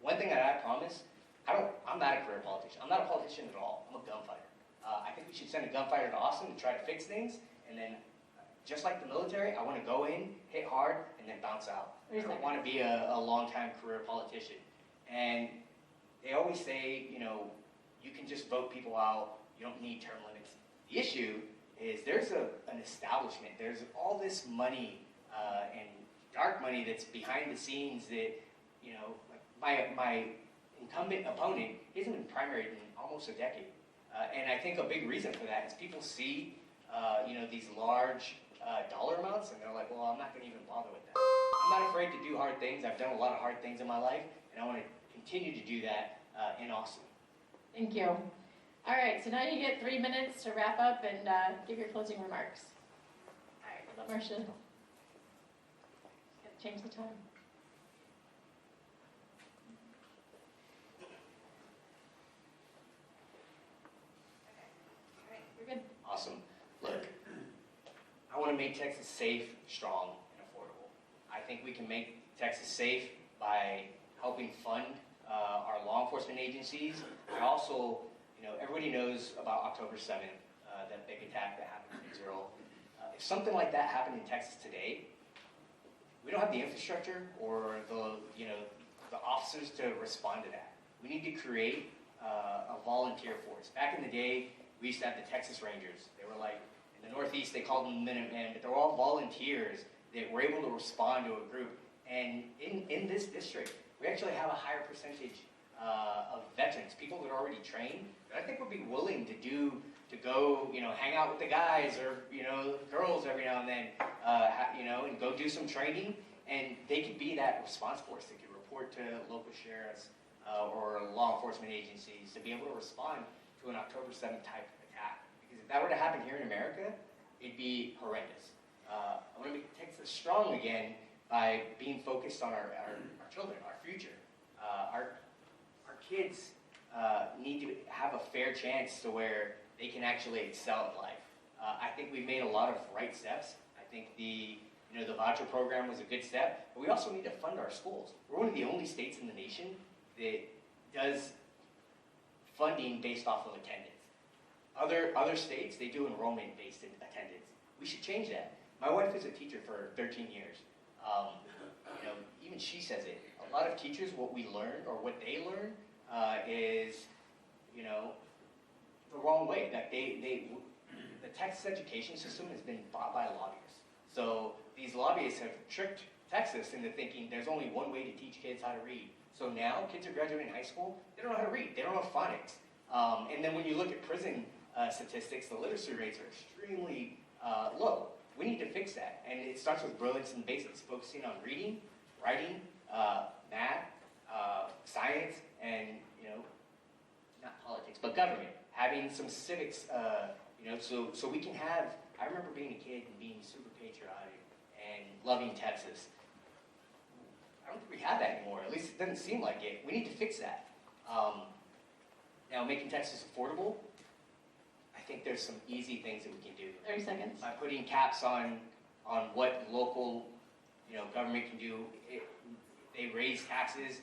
One thing that I promise, I'm not a career politician. I'm not a politician at all. I'm a gunfighter. I think we should send a gunfighter to Austin to try to fix things, and then, just like the military, I want to go in, hit hard, and then bounce out. I don't want to be a long-time career politician. And they always say, you can just vote people out. You don't need term limits. The issue is there's an establishment. There's all this money and dark money that's behind the scenes that, my incumbent opponent isn't been primaried in almost a decade. And I think a big reason for that is people see, these large dollar amounts, and they're like, well, I'm not going to even bother with that. I'm not afraid to do hard things. I've done a lot of hard things in my life, and I want to continue to do that in Austin. Thank you. All right, so now you get 3 minutes to wrap up and give your closing remarks. All right, Marcia. Change the time. All right, you're good. Awesome. Look, I want to make Texas safe, strong, and affordable. I think we can make Texas safe by helping fund our law enforcement agencies. I also, everybody knows about October 7th, that big attack that happened in Israel. If something like that happened in Texas today, we don't have the infrastructure or the officers to respond to that. We need to create a volunteer force. Back in the day, we used to have the Texas Rangers. They were like In the Northeast, they call them Minutemen, but they're all volunteers that were able to respond to a group. And in this district, we actually have a higher percentage of veterans, people that are already trained, that I think would be willing to go, hang out with the guys or, girls every now and then, and go do some training. And they could be that response force. They could report to local sheriffs or law enforcement agencies to be able to respond to an October 7th type of attack. Because if that were to happen here in America, it'd be horrendous. I want to make Texas strong again by being focused on our children, our future. Our kids need to have a fair chance to where they can actually excel at life. I think we've made a lot of right steps. I think the voucher program was a good step, but we also need to fund our schools. We're one of the only states in the nation that does funding based off of attendance. Other states, they do enrollment-based attendance. We should change that. My wife is a teacher for 13 years. Even she says it. A lot of teachers, what we learn or what they learn is, the wrong way. That the Texas education system has been bought by lobbyists. So these lobbyists have tricked Texas into thinking there's only one way to teach kids how to read. So now kids are graduating high school, they don't know how to read, they don't know phonics. And then when you look at prison statistics, the literacy rates are extremely low. We need to fix that, and it starts with brilliance and basics, focusing on reading, writing, math, science, and not politics, but government. Having some civics, so we can have. I remember being a kid and being super patriotic and loving Texas. I don't think we have that anymore. At least it doesn't seem like it. We need to fix that. Now, making Texas affordable. I think there's some easy things that we can do. 30 seconds. By putting caps on what local, government can do. They raise taxes.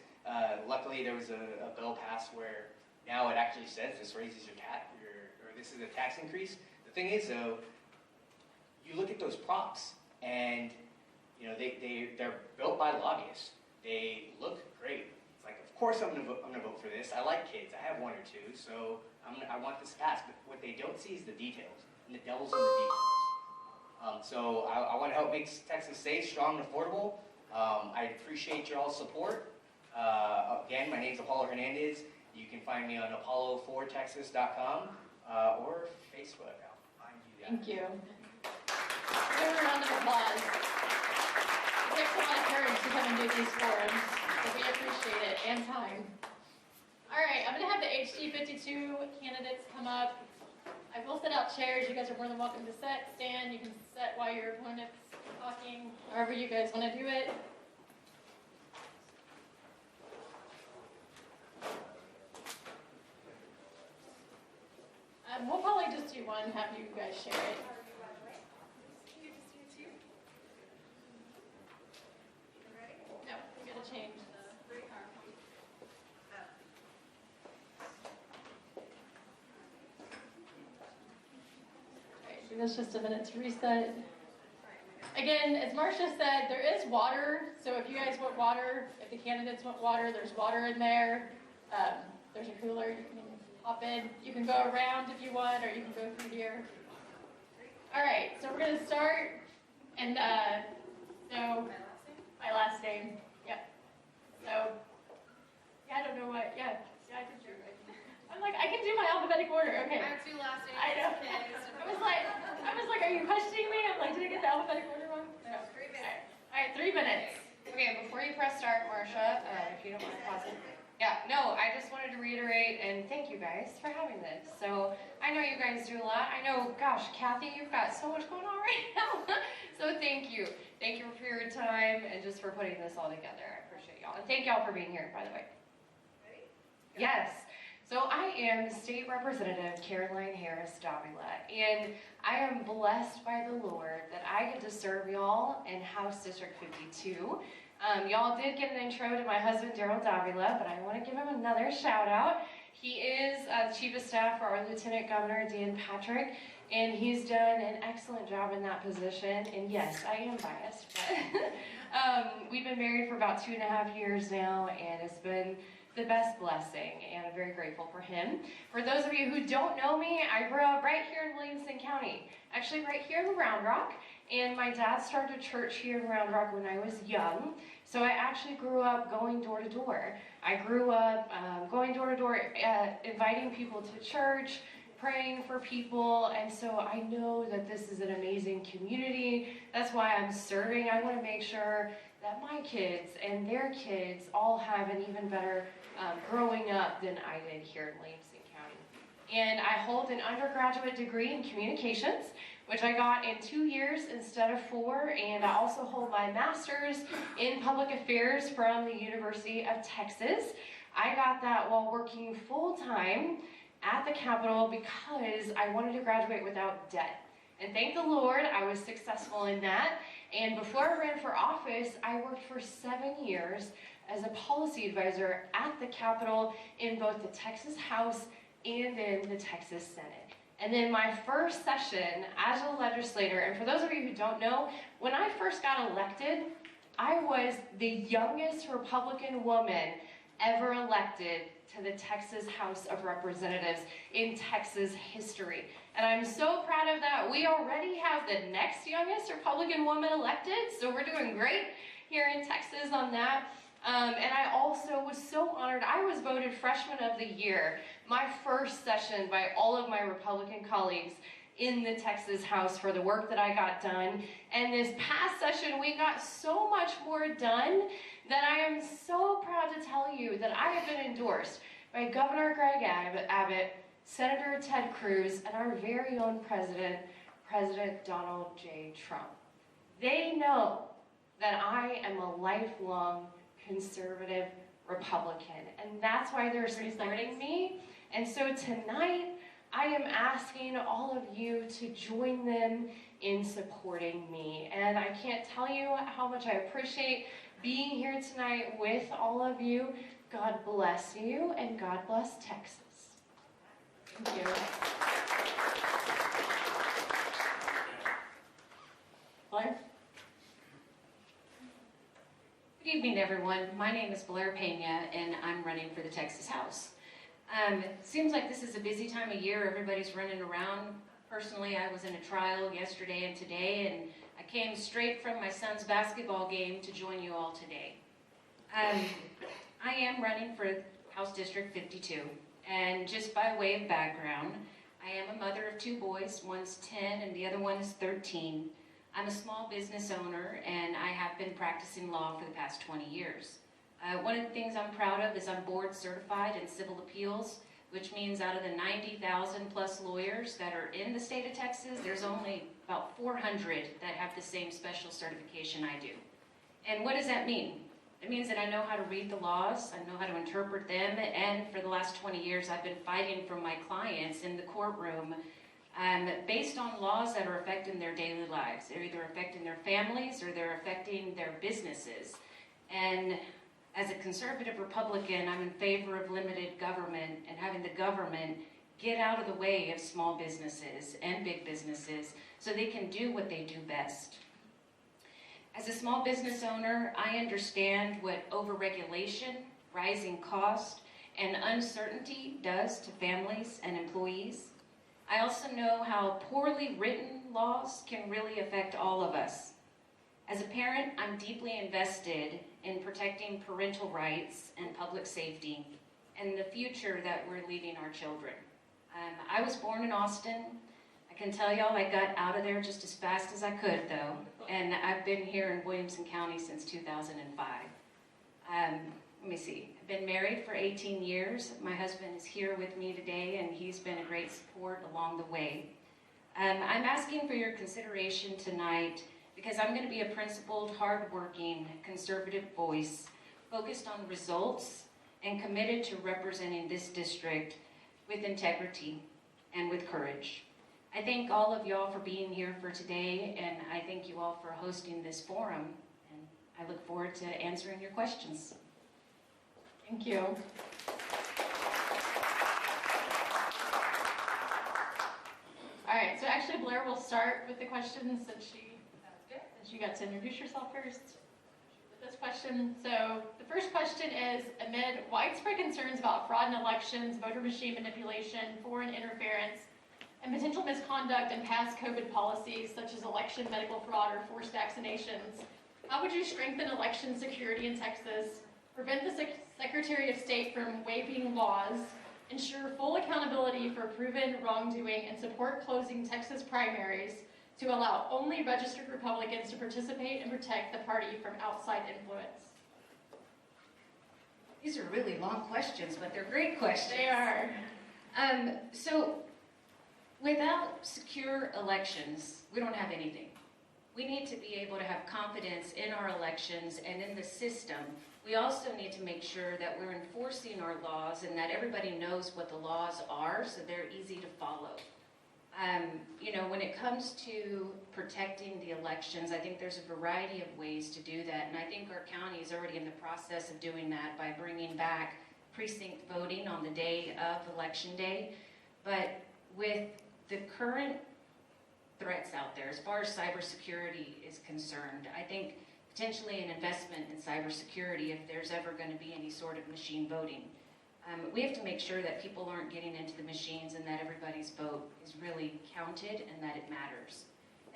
Luckily, there was a bill passed where now it actually says this raises your tax, or this is a tax increase. The thing is, though, you look at those props, and they're built by lobbyists. They look great. It's like, of course, I'm gonna vote for this. I like kids. I have one or two, so I want this passed. But what they don't see is the details, and the devil's in the details. So I want to help make Texas safe, strong, and affordable. I appreciate your all's support. Again, my name's Apollo Hernandez. You can find me on apollo4texas.com or Facebook. I'll find you there. Thank you. Give a round of applause. It takes a lot of courage to come and do these forums, so we appreciate it, and time. All right, I'm going to have the HD 52 candidates come up. I will set out chairs. You guys are more than welcome to stand. You can sit while your opponent's talking, however you guys want to do it. We'll probably just do one, have you guys share it. No, we gotta change the PowerPoint. Alright, give us just a minute to reset. Again, as Marcia said, there is water, so if you guys want water, if the candidates want water, there's water in there. There's a cooler, you can hop in. You can go around if you want, or you can go through here. All right, so we're gonna start, and so my last name, yep. So yeah, I don't know what, yeah, I did your. I'm like, I can do my alphabetic order. Okay. I have two last names. I know. Okay, so I was like, are you questioning me? I'm like, did I get the alphabetic order wrong? No. 3 minutes. All right, 3 minutes. Okay, before you press start, Marcia, if you don't mind pausing. Yeah, no, I just wanted to reiterate and thank you guys for having this. So I know you guys do a lot. I know, gosh, Kathy, you've got so much going on right now. So thank you. Thank you for your time and just for putting this all together. I appreciate y'all. And thank y'all for being here, by the way. Ready? Yes. So I am State Representative Caroline Harris Davila, and I am blessed by the Lord that I get to serve y'all in House District 52. Y'all did get an intro to my husband, Daryl Davila, but I want to give him another shout out. He is Chief of Staff for our Lieutenant Governor, Dan Patrick, and he's done an excellent job in that position. And yes, I am biased, but we've been married for about 2.5 years now, and it's been the best blessing, and I'm very grateful for him. For those of you who don't know me, I grew up right here in Williamson County, actually right here in Round Rock, and my dad started a church here in Round Rock when I was young, so I actually grew up going door to door. I grew up going door to door, inviting people to church, praying for people, and so I know that this is an amazing community. That's why I'm serving. I want to make sure that my kids and their kids all have an even better growing up than I did here in Williamson County. And I hold an undergraduate degree in communications, which I got in 2 years instead of 4, and I also hold my master's in public affairs from the University of Texas. I got that while working full-time at the Capitol because I wanted to graduate without debt. And thank the Lord, I was successful in that. And before I ran for office, I worked for 7 years as a policy advisor at the Capitol in both the Texas House and in the Texas Senate. And then my first session as a legislator, and for those of you who don't know, when I first got elected, I was the youngest Republican woman ever elected to the Texas House of Representatives in Texas history. And I'm so proud of that. We already have the next youngest Republican woman elected, so we're doing great here in Texas on that. And I also was so honored. I was voted Freshman of the Year, my first session by all of my Republican colleagues in the Texas House for the work that I got done. And this past session, we got so much more done that I am so proud to tell you that I have been endorsed by Governor Greg Abbott, Senator Ted Cruz, and our very own president, President Donald J. Trump. They know that I am a lifelong conservative Republican, and that's why they're supporting me. And so tonight, I am asking all of you to join them in supporting me. And I can't tell you how much I appreciate being here tonight with all of you. God bless you, and God bless Texas. Thank you. Blair? Good evening, everyone. My name is Blair Pena, and I'm running for the Texas House. It seems like this is a busy time of year. Everybody's running around. Personally, I was in a trial yesterday and today, and I came straight from my son's basketball game to join you all today. I am running for House District 52, and just by way of background, I am a mother of 2 boys. One's 10 and the other one is 13. I'm a small business owner, and I have been practicing law for the past 20 years. One of the things I'm proud of is I'm board certified in civil appeals, which means out of the 90,000 plus lawyers that are in the state of Texas, there's only about 400 that have the same special certification I do. And what does that mean? It means that I know how to read the laws, I know how to interpret them, and for the last 20 years I've been fighting for my clients in the courtroom based on laws that are affecting their daily lives. They're either affecting their families or they're affecting their businesses. And as a conservative Republican, I'm in favor of limited government and having the government get out of the way of small businesses and big businesses so they can do what they do best. As a small business owner, I understand what overregulation, rising cost, and uncertainty does to families and employees. I also know how poorly written laws can really affect all of us. As a parent, I'm deeply invested in protecting parental rights and public safety and the future that we're leaving our children. I was born in Austin. I can tell y'all I got out of there just as fast as I could, though, and I've been here in Williamson County since 2005. Let me see. I've been married for 18 years. My husband is here with me today, and he's been a great support along the way. I'm asking for your consideration tonight because I'm going to be a principled, hardworking, conservative voice focused on results and committed to representing this district with integrity and with courage. I thank all of y'all for being here for today, and I thank you all for hosting this forum, and I look forward to answering your questions. Thank you. All right, so actually Blair will start with the questions since she got to introduce yourself first. with this question. So the first question is, amid widespread concerns about fraud in elections, voter machine manipulation, foreign interference, and potential misconduct in past COVID policies, such as election medical fraud or forced vaccinations, how would you strengthen election security in Texas, prevent the Secretary of State from waiving laws, ensure full accountability for proven wrongdoing, and support closing Texas primaries to allow only registered Republicans to participate and protect the party from outside influence? These are really long questions, but they're great questions. They are. So, without secure elections, we don't have anything. We need to be able to have confidence in our elections and in the system. We also need to make sure that we're enforcing our laws and that everybody knows what the laws are so they're easy to follow. You know, when it comes to protecting the elections, I think there's a variety of ways to do that, and I think our county is already in the process of doing that by bringing back precinct voting on the day of Election Day. But with the current threats out there, as far as cybersecurity is concerned, I think potentially an investment in cybersecurity if there's ever going to be any sort of machine voting. We have to make sure that people aren't getting into the machines and that everybody's vote is really counted and that it matters.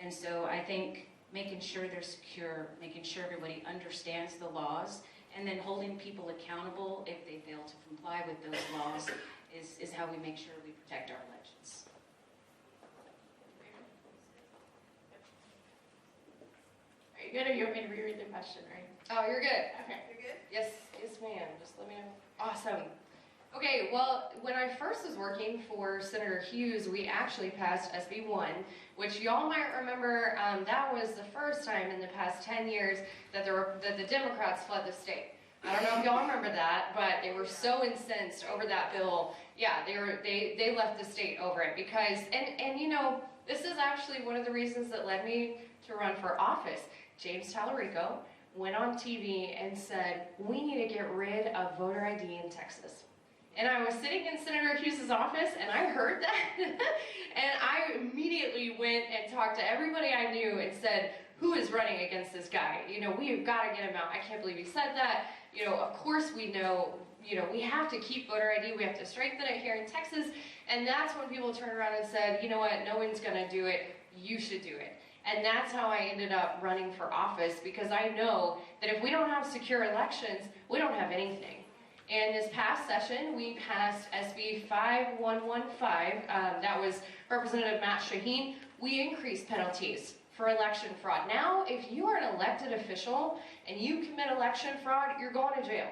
And so I think making sure they're secure, making sure everybody understands the laws, and then holding people accountable if they fail to comply with those laws is how we make sure we protect our elections. Are you good, or you want me to reread the question, right? Oh, you're good. Okay. You're good? Yes, ma'am. Just let me know. Awesome. Okay, well, when I first was working for Senator Hughes, we actually passed SB 1, which y'all might remember, that was the first time in the past 10 years that the Democrats fled the state. I don't know if y'all remember that, but they were so incensed over that bill. Yeah, they left the state over it because, and you know, this is actually one of the reasons that led me to run for office. James Tallarico went on TV and said, we need to get rid of voter ID in Texas. And I was sitting in Senator Hughes' office and I heard that and I immediately went and talked to everybody I knew and said, who is running against this guy? You know, we've got to get him out. I can't believe he said that. You know, of course we know, you know, we have to keep voter ID. We have to strengthen it here in Texas. And that's when people turned around and said, you know what, no one's going to do it. You should do it. And that's how I ended up running for office, because I know that if we don't have secure elections, we don't have anything. And this past session, we passed SB 5115. That was Representative Matt Shaheen. We increased penalties for election fraud. Now, if you are an elected official and you commit election fraud, you're going to jail.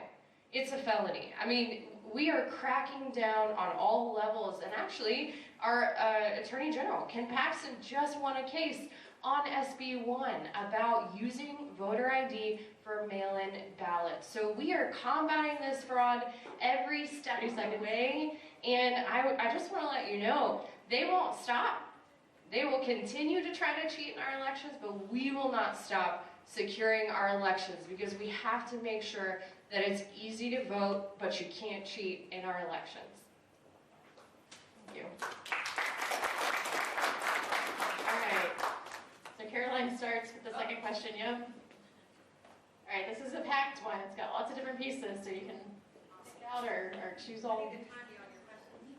It's a felony. I mean, we are cracking down on all levels. And actually, our Attorney General, Ken Paxton, just won a case on SB 1 about using voter ID for mail-in ballots. So we are combating this fraud every step of the way, and I just want to let you know, they won't stop. They will continue to try to cheat in our elections, but we will not stop securing our elections, because we have to make sure that it's easy to vote, but you can't cheat in our elections. Thank you. Caroline starts with the second question, yep. All right, this is a packed one. It's got lots of different pieces, so you can scout or choose all.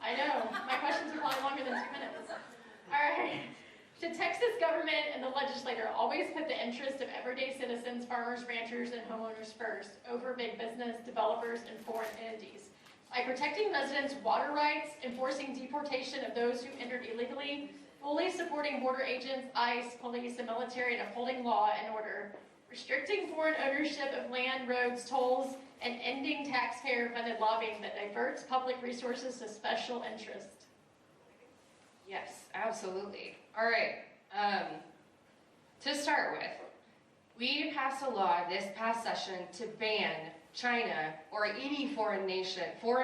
I know, my questions are probably longer than 2 minutes. All right, should Texas government and the legislature always put the interest of everyday citizens, farmers, ranchers, and homeowners first over big business, developers, and foreign entities? By protecting residents' water rights, enforcing deportation of those who entered illegally, fully supporting border agents, ICE, police, and military, and upholding law and order, restricting foreign ownership of land, roads, tolls, and ending taxpayer-funded lobbying that diverts public resources to special interests. Yes, absolutely. All right, to start with, we passed a law this past session to ban China or any foreign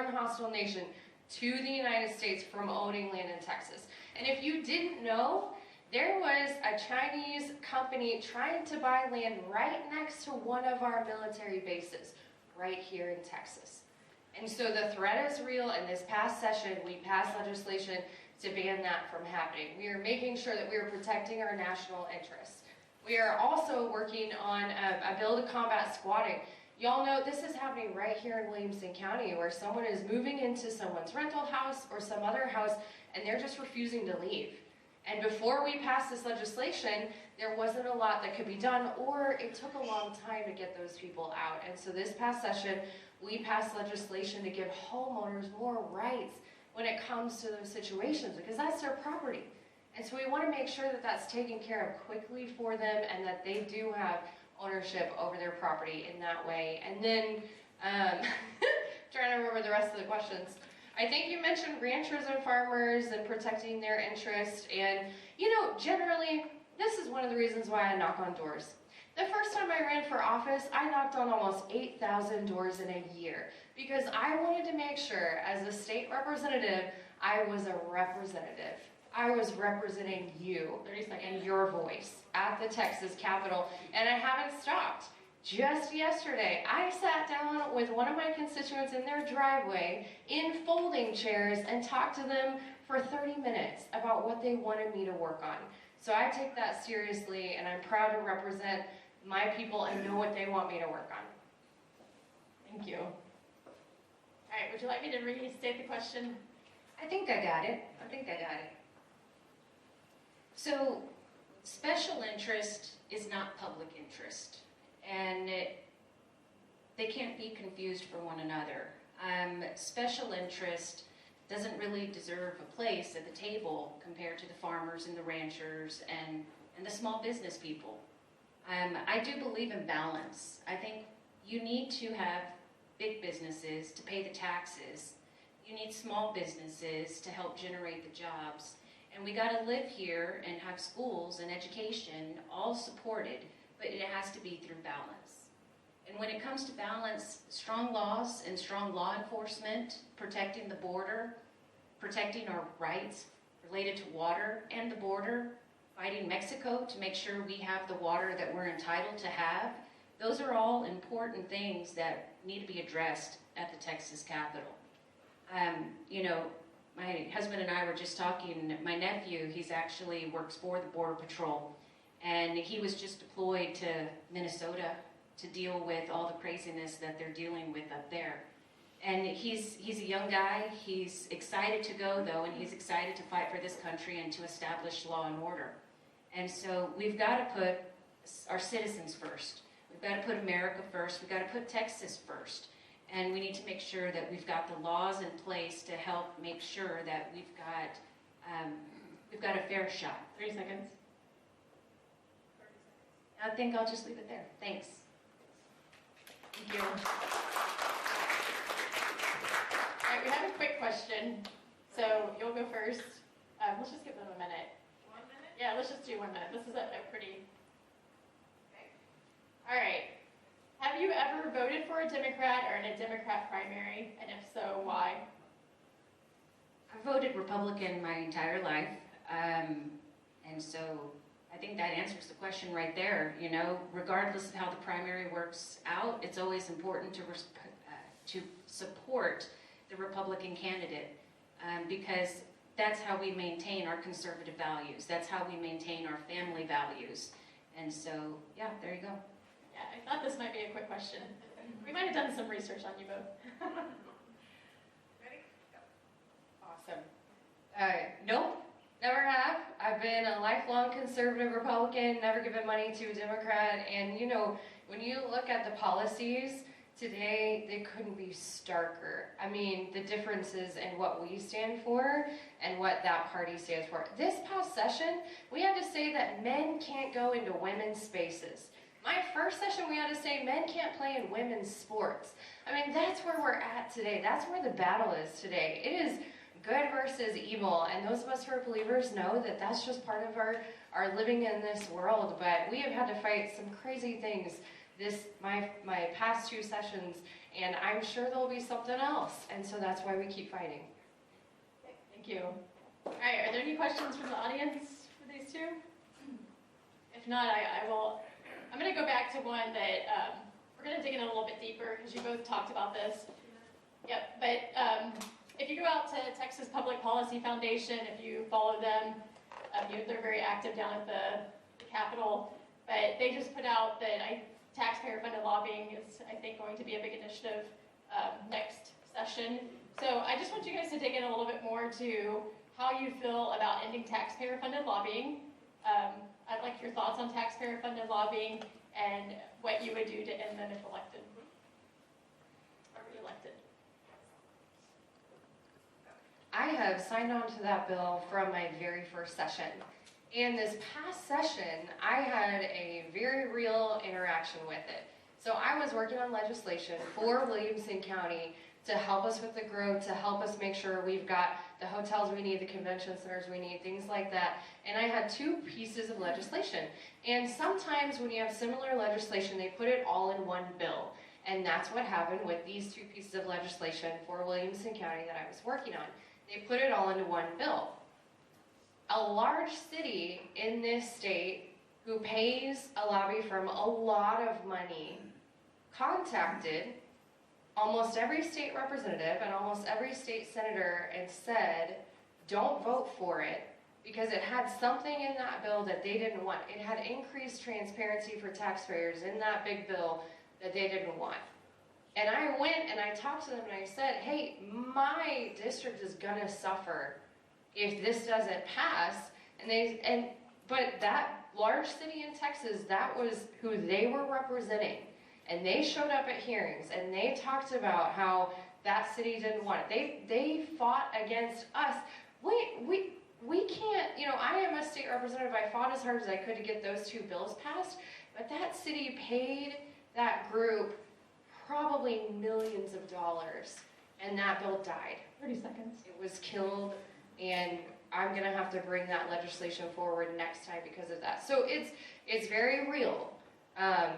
hostile nation to the United States from owning land in Texas. And if you didn't know, there was a Chinese company trying to buy land right next to one of our military bases, right here in Texas. And so the threat is real, and this past session, we passed legislation to ban that from happening. We are making sure that we are protecting our national interests. We are also working on a bill to combat squatting. Y'all know this is happening right here in Williamson County, where someone is moving into someone's rental house or some other house and they're just refusing to leave. And before we passed this legislation, there wasn't a lot that could be done, or it took a long time to get those people out. And so this past session, we passed legislation to give homeowners more rights when it comes to those situations, because that's their property. And so we want to make sure that that's taken care of quickly for them and that they do have ownership over their property in that way. And then, trying to remember the rest of the questions. I think you mentioned ranchers and farmers and protecting their interest. And, you know, generally, this is one of the reasons why I knock on doors. The first time I ran for office, I knocked on almost 8,000 doors in a year because I wanted to make sure, as a state representative, I was a representative. I was representing you and your voice at the Texas Capitol, and I haven't stopped. Just yesterday, I sat down with one of my constituents in their driveway in folding chairs and talked to them for 30 minutes about what they wanted me to work on. So I take that seriously, and I'm proud to represent my people and know what they want me to work on. Thank you. All right, would you like me to restate the question? I think I got it. So, special interest is not public interest, and they can't be confused for one another. Special interest doesn't really deserve a place at the table compared to the farmers and the ranchers and the small business people. I do believe in balance. I think you need to have big businesses to pay the taxes. You need small businesses to help generate the jobs. And we got to live here and have schools and education all supported, but it has to be through balance. And when it comes to balance, strong laws and strong law enforcement, protecting the border, protecting our rights related to water and the border, fighting Mexico to make sure we have the water that we're entitled to have, those are all important things that need to be addressed at the Texas Capitol. You know, my husband and I were just talking, my nephew, he's actually works for the Border Patrol, and he was just deployed to Minnesota to deal with all the craziness that they're dealing with up there. And he's a young guy, he's excited to go though, and he's excited to fight for this country and to establish law and order. And so we've got to put our citizens first. We've got to put America first, we've got to put Texas first. And we need to make sure that we've got the laws in place to help make sure that we've got a fair shot. 30 seconds. I think I'll just leave it there. Thanks. Thank you. All right, we have a quick question. So you'll go first. Let's just give them a minute. 1 minute? Yeah, let's just do 1 minute. This is a pretty... Okay. All right. Have you ever voted for a Democrat or in a Democrat primary? And if so, why? I've voted Republican my entire life. And so I think that answers the question right there. You know, regardless of how the primary works out, it's always important to support the Republican candidate because that's how we maintain our conservative values. That's how we maintain our family values. And so, yeah, there you go. Yeah, I thought this might be a quick question. We might have done some research on you both. Ready? Go. Awesome. Nope, never have. I've been a lifelong conservative Republican, never given money to a Democrat. And you know, when you look at the policies today, they couldn't be starker. I mean, the differences in what we stand for and what that party stands for. This past session, we had to say that men can't go into women's spaces. My first session, we had to say men can't play in women's sports. I mean, that's where we're at today. That's where the battle is today. It is good versus evil, and those of us who are believers know that that's just part of our living in this world. But we have had to fight some crazy things my past 2 sessions, and I'm sure there'll be something else. And so that's why we keep fighting. Thank you. All right, are there any questions from the audience for these two? If not, I will. I'm going to go back to one that we're going to dig in a little bit deeper because you both talked about this. Yep, but if you go out to Texas Public Policy Foundation, if you follow them, they're very active down at the Capitol. but they just put out that taxpayer-funded lobbying is, I think, going to be a big initiative next session. So I just want you guys to dig in a little bit more to how you feel about ending taxpayer-funded lobbying. I'd like your thoughts on taxpayer-funded lobbying and what you would do to end them if elected or re-elected. I have signed on to that bill from my very first session. And this past session, I had a very real interaction with it. So I was working on legislation for Williamson County to help us with the growth, to help us make sure we've got the hotels we need, the convention centers we need, things like that. And I had 2 pieces of legislation. And sometimes when you have similar legislation, they put it all in one bill. And that's what happened with these 2 pieces of legislation for Williamson County that I was working on. They put it all into one bill. A large city in this state who pays a lobby firm a lot of money contacted almost every state representative and almost every state senator and said, don't vote for it because it had something in that bill that they didn't want. It had increased transparency for taxpayers in that big bill that they didn't want. And I went and I talked to them and I said, hey, my district is gonna suffer if this doesn't pass. But that large city in Texas, that was who they were representing. And they showed up at hearings and they talked about how that city didn't want it. They fought against us. We can't, I am a state representative. I fought as hard as I could to get those 2 bills passed, but that city paid that group probably millions of dollars, and that bill died. 30 seconds. It was killed, and I'm gonna have to bring that legislation forward next time because of that. So it's very real.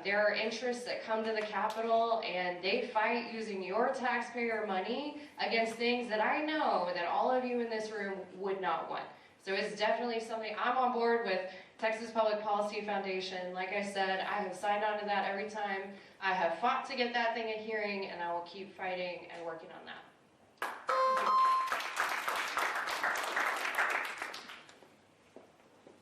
There are interests that come to the Capitol, and they fight using your taxpayer money against things that I know that all of you in this room would not want. So it's definitely something. I'm on board with Texas Public Policy Foundation. Like I said, I have signed on to that every time. I have fought to get that thing a hearing, and I will keep fighting and working on that.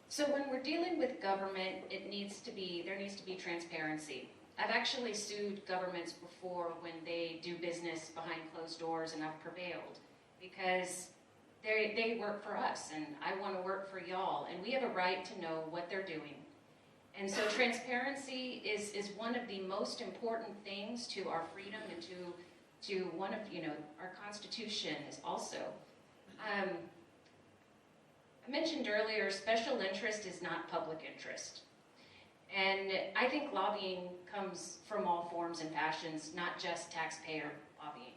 So when we're dealing with government, there needs to be transparency. I've actually sued governments before when they do business behind closed doors, and I've prevailed because they work for us, and I want to work for y'all, and we have a right to know what they're doing. And so transparency is one of the most important things to our freedom and to one of, our Constitution is also. I mentioned earlier, special interest is not public interest. And I think lobbying comes from all forms and fashions, not just taxpayer lobbying.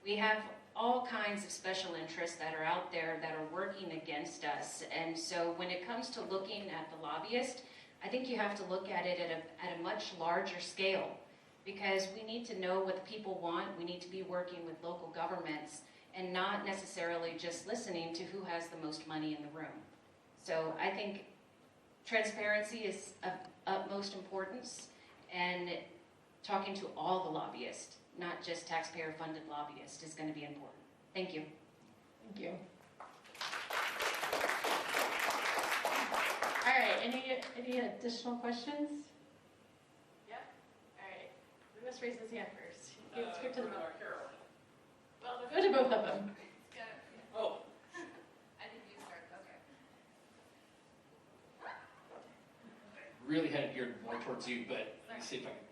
We have all kinds of special interests that are out there that are working against us. And so when it comes to looking at the lobbyist, I think you have to look at it at a much larger scale, because we need to know what the people want. We need to be working with local governments and not necessarily just listening to who has the most money in the room. So I think transparency is of utmost importance, and talking to all the lobbyists, not just taxpayer-funded lobbyists, is going to be important. Thank you. Thank you. All right, any additional questions? Yep. All right, who must raise his hand first? Let's go to the middle. Well, we'll go to both of them. Oh. I think you start, okay. Really had it geared more towards you, but let me see if I can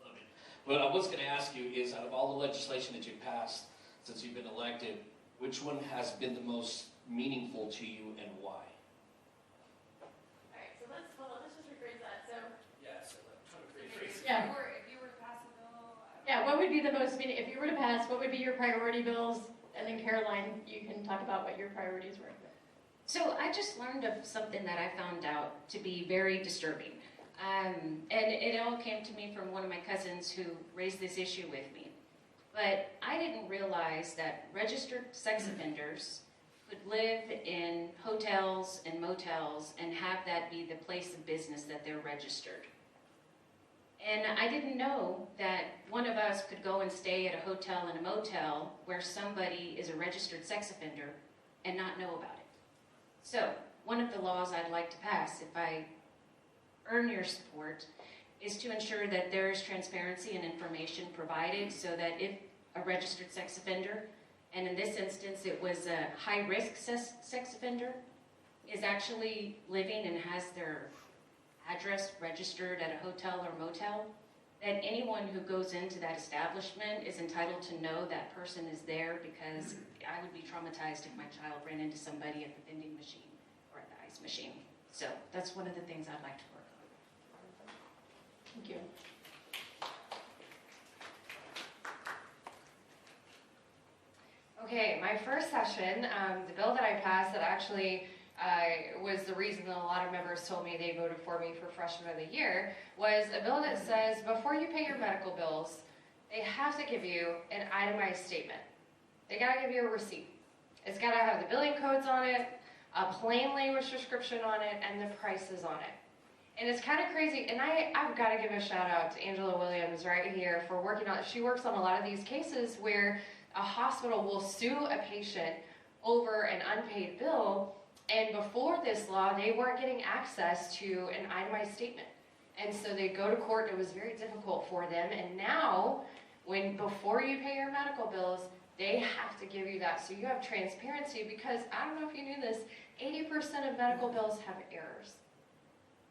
love it. What I was going to ask you is, out of all the legislation that you've passed since you've been elected, which one has been the most meaningful to you and why? All right, so let's just rephrase that. So Yes, I'm trying to rephrase it. yeah, If you were to pass a bill, yeah. What would be the most meaning if you were to pass? What would be your priority bills? And then Caroline, you can talk about what your priorities were. So I just learned of something that I found out to be very disturbing. And it all came to me from one of my cousins who raised this issue with me. But I didn't realize that registered sex offenders could live in hotels and motels and have that be the place of business that they're registered. And I didn't know that one of us could go and stay at a hotel and a motel where somebody is a registered sex offender and not know about it. So, one of the laws I'd like to pass, if I earn your support is to ensure that there is transparency and information provided so that if a registered sex offender, and in this instance it was a high-risk sex offender, is actually living and has their address registered at a hotel or motel, that anyone who goes into that establishment is entitled to know that person is there, because I would be traumatized if my child ran into somebody at the vending machine or at the ice machine. So that's one of the things I'd like to work on. Thank you. Okay, my first session, the bill that I passed that actually was the reason that a lot of members told me they voted for me for Freshman of the Year, was a bill that says before you pay your medical bills, they have to give you an itemized statement. They gotta give you a receipt. It's gotta have the billing codes on it, a plain language description on it, and the prices on it. And it's kind of crazy, and I've got to give a shout out to Angela Williams right here for working on, she works on a lot of these cases where a hospital will sue a patient over an unpaid bill, and before this law, they weren't getting access to an itemized statement. And so they'd go to court, and it was very difficult for them, and now, before you pay your medical bills, they have to give you that, so you have transparency, because I don't know if you knew this, 80% of medical bills have errors.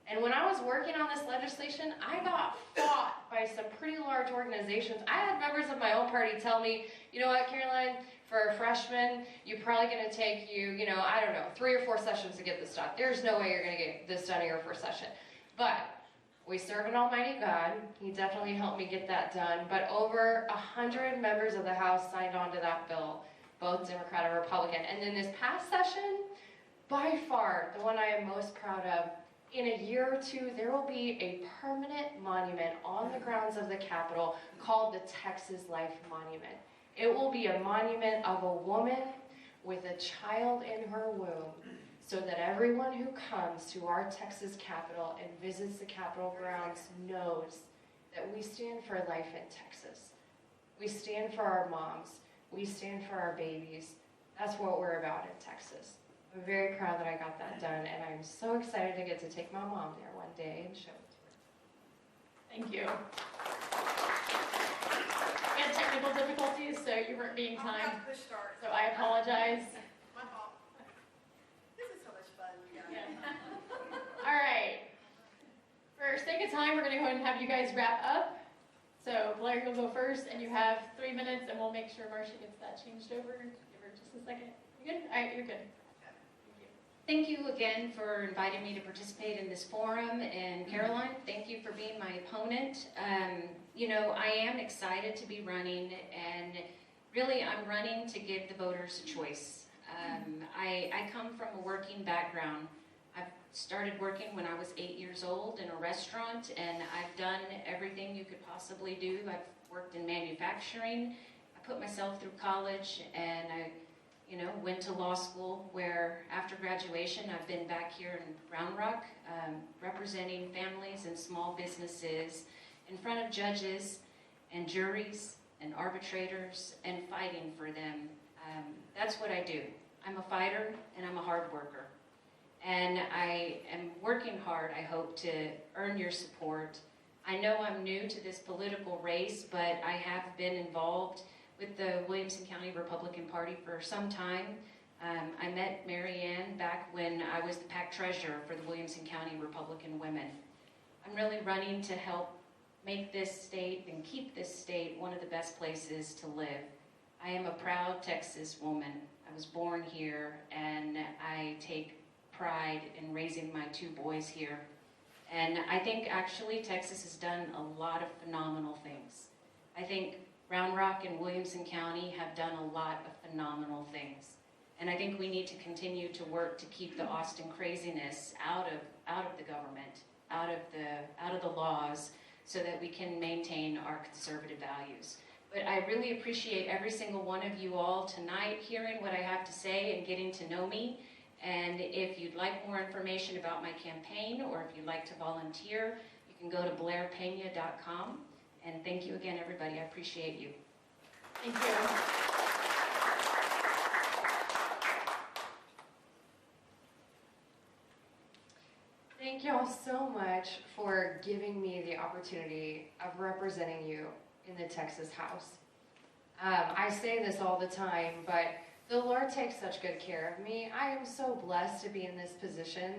And when I was working on this legislation, I got fought by some pretty large organizations. I had members of my own party tell me, you know what, Caroline, for a freshman, you're probably going to take I don't know, 3 or 4 sessions to get this done. There's no way you're going to get this done in your first session. But we serve an almighty God. He definitely helped me get that done. But over 100 members of the House signed on to that bill, both Democrat and Republican. And then this past session, by far, the one I am most proud of, in a year or two, there will be a permanent monument on the grounds of the Capitol called the Texas Life Monument. It will be a monument of a woman with a child in her womb, so that everyone who comes to our Texas Capitol and visits the Capitol grounds knows that we stand for life in Texas. We stand for our moms. We stand for our babies. That's what we're about in Texas. I'm very proud that I got that done, and I'm so excited to get to take my mom there one day and show it to her. Thank you. We had technical difficulties, so you weren't being timed. Push start. So I apologize. My fault. This is so much fun, you guys. Yeah. All right. For sake of time, we're going to go ahead and have you guys wrap up. So Blair, you'll go first, and you have 3 minutes, and we'll make sure Marcia gets that changed over. Give her just a second. You good? All right, you're good. Thank you again for inviting me to participate in this forum, and Caroline, thank you for being my opponent. I am excited to be running, and really I'm running to give the voters a choice. I come from a working background. I've started working when I was 8 years old in a restaurant, and I've done everything you could possibly do. I've worked in manufacturing. I put myself through college, and I went to law school, where after graduation I've been back here in Round Rock representing families and small businesses in front of judges and juries and arbitrators and fighting for them. That's what I do. I'm a fighter and I'm a hard worker. And I am working hard, I hope, to earn your support. I know I'm new to this political race, but I have been involved with the Williamson County Republican Party for some time. I met Mary Ann back when I was the PAC treasurer for the Williamson County Republican Women. I'm really running to help make this state and keep this state one of the best places to live. I am a proud Texas woman. I was born here, and I take pride in raising my 2 boys here. And I think actually Texas has done a lot of phenomenal things. I think Round Rock and Williamson County have done a lot of phenomenal things. And I think we need to continue to work to keep the Austin craziness out of the government, out of the laws, so that we can maintain our conservative values. But I really appreciate every single one of you all tonight hearing what I have to say and getting to know me. And if you'd like more information about my campaign, or if you'd like to volunteer, you can go to blairpena.com. And thank you again, everybody. I appreciate you. Thank you. Thank y'all so much for giving me the opportunity of representing you in the Texas House. I say this all the time, but the Lord takes such good care of me. I am so blessed to be in this position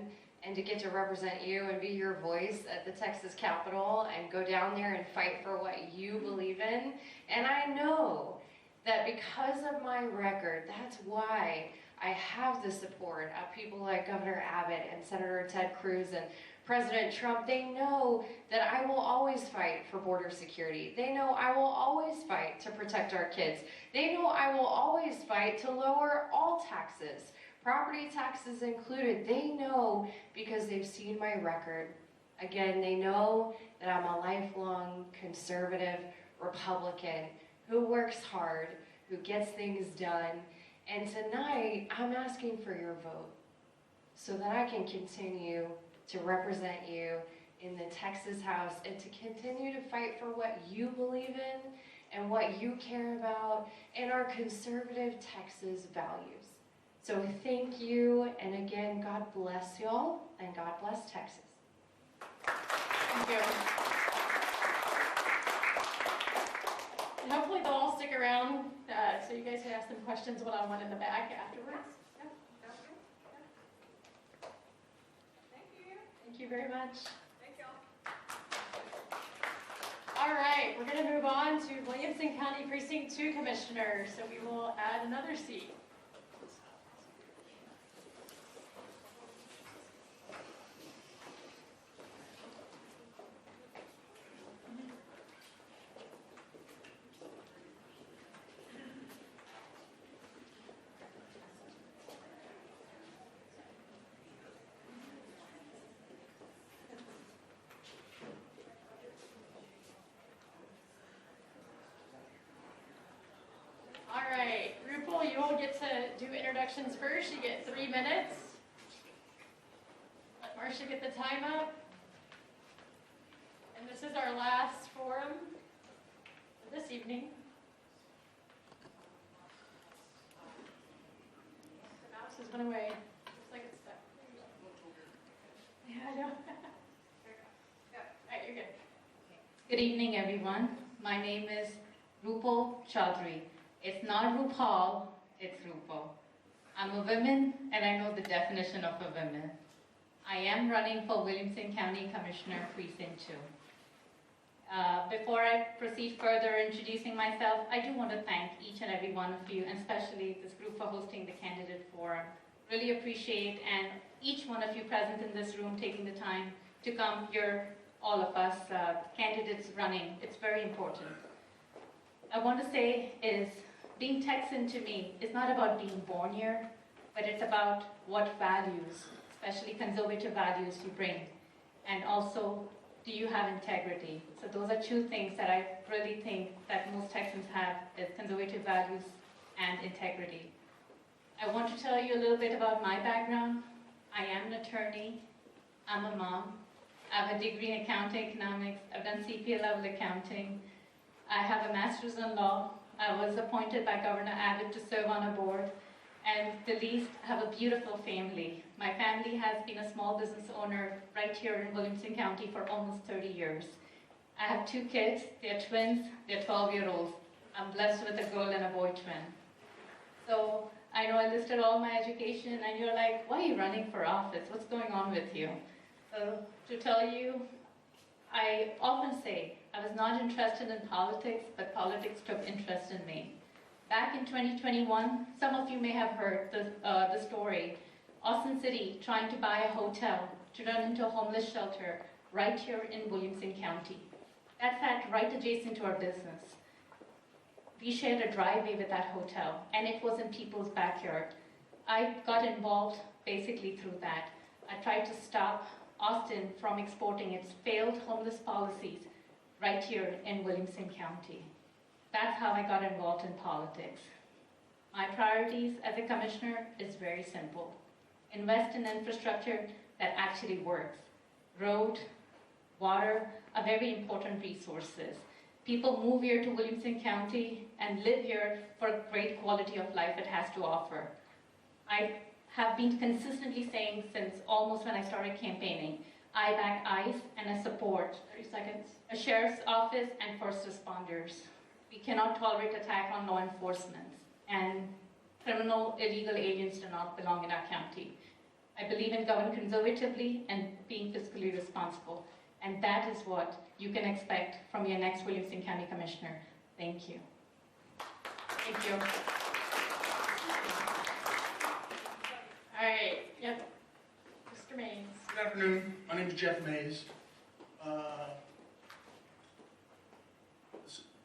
and to get to represent you and be your voice at the Texas Capitol and go down there and fight for what you believe in. And I know that because of my record, that's why I have the support of people like Governor Abbott and Senator Ted Cruz and President Trump. They know that I will always fight for border security. They know I will always fight to protect our kids. They know I will always fight to lower all taxes, property taxes included. They know because they've seen my record. Again, they know that I'm a lifelong conservative Republican who works hard, who gets things done. And tonight, I'm asking for your vote so that I can continue to represent you in the Texas House and to continue to fight for what you believe in and what you care about and our conservative Texas values. So thank you, and again, God bless y'all, and God bless Texas. Thank you. And hopefully they'll all stick around so you guys can ask them questions one-on-one in the back afterwards. Yeah. Thank you. Thank you very much. Thank y'all. All right, we're going to move on to Williamson County Precinct 2 Commissioner. So we will add another seat. You all get to do introductions first. You get 3 minutes. Let Marcia get the time up. And this is our last forum for this evening. The mouse has went away. Looks like it's stuck. Yeah, I know. All right, you're good. Good evening, everyone. My name is Rupal Chaudhary. It's not RuPaul, it's Rupal. I'm a woman, and I know the definition of a woman. I am running for Williamson County Commissioner Precinct 2. Before I proceed further introducing myself, I do want to thank each and every one of you, and especially this group for hosting the candidate forum. Really appreciate, and each one of you present in this room taking the time to come here, all of us, candidates running. It's very important. I want to say is, being Texan to me is not about being born here, but it's about what values, especially conservative values, you bring. And also, do you have integrity? So those are two things that I really think that most Texans have, is conservative values and integrity. I want to tell you a little bit about my background. I am an attorney. I'm a mom. I have a degree in accounting economics. I've done CPA level accounting. I have a master's in law. I was appointed by Governor Abbott to serve on a board. And the least, I have a beautiful family. My family has been a small business owner right here in Williamson County for almost 30 years. I have 2 kids. They're twins. They're 12-year-olds. I'm blessed with a girl and a boy twin. So I know I listed all my education, and you're like, why are you running for office? What's going on with you? So to tell you, I often say I was not interested in politics, but politics took interest in me. Back in 2021, some of you may have heard the story. Austin City trying to buy a hotel to turn into a homeless shelter right here in Williamson County. That sat right adjacent to our business. We shared a driveway with that hotel, and it was in people's backyard. I got involved basically through that. I tried to stop Austin from exporting its failed homeless policies right here in Williamson County. That's how I got involved in politics. My priorities as a commissioner is very simple. Invest in infrastructure that actually works. Road, water are very important resources. People move here to Williamson County and live here for a great quality of life it has to offer. I have been consistently saying since almost when I started campaigning, I back ICE and I support, 30 seconds, a sheriff's office and first responders. We cannot tolerate attack on law enforcement, and criminal illegal aliens do not belong in our county. I believe in governing conservatively and being fiscally responsible, and that is what you can expect from your next Williamson County Commissioner. Thank you. Thank you. All right, yep. Mr. Mays. Good afternoon. My name is Jeff Mays.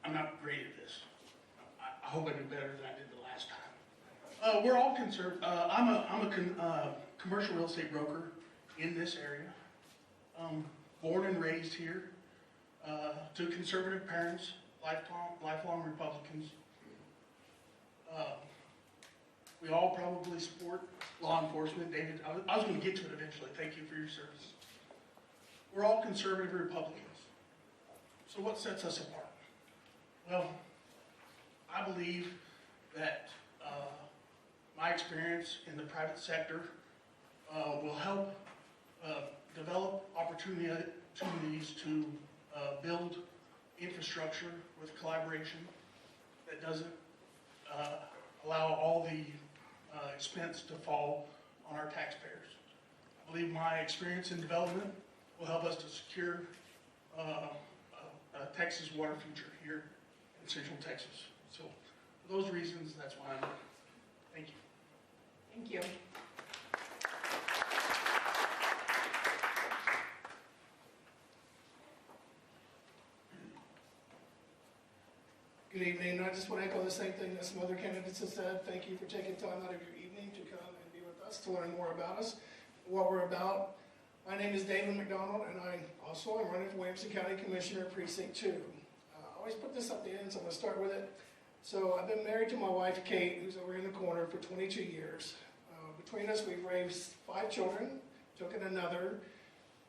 I'm not great at this. I hope I do better than I did the last time. We're all concerned. I'm a commercial real estate broker in this area. Born and raised here. To conservative parents, lifelong Republicans. We all probably support law enforcement. David, I was going to get to it eventually. Thank you for your service. We're all conservative Republicans. So what sets us apart? Well, I believe that my experience in the private sector will help develop opportunities to build infrastructure with collaboration that doesn't allow all the expense to fall on our taxpayers. I believe my experience in development will help us to secure a Texas water future here in Central Texas. So for those reasons, that's why I'm here. Thank you. Thank you. Good evening. I just want to echo the same thing that some other candidates have said. Thank you for taking time out of your evening to come and be with us, to learn more about us, what we're about. My name is David McDonald, and I also am running for Williamson County Commissioner, Precinct 2. I always put this up the end, so I'm going to start with it. So I've been married to my wife, Kate, who's over in the corner, for 22 years. Between us, we've raised 5 children, took in another,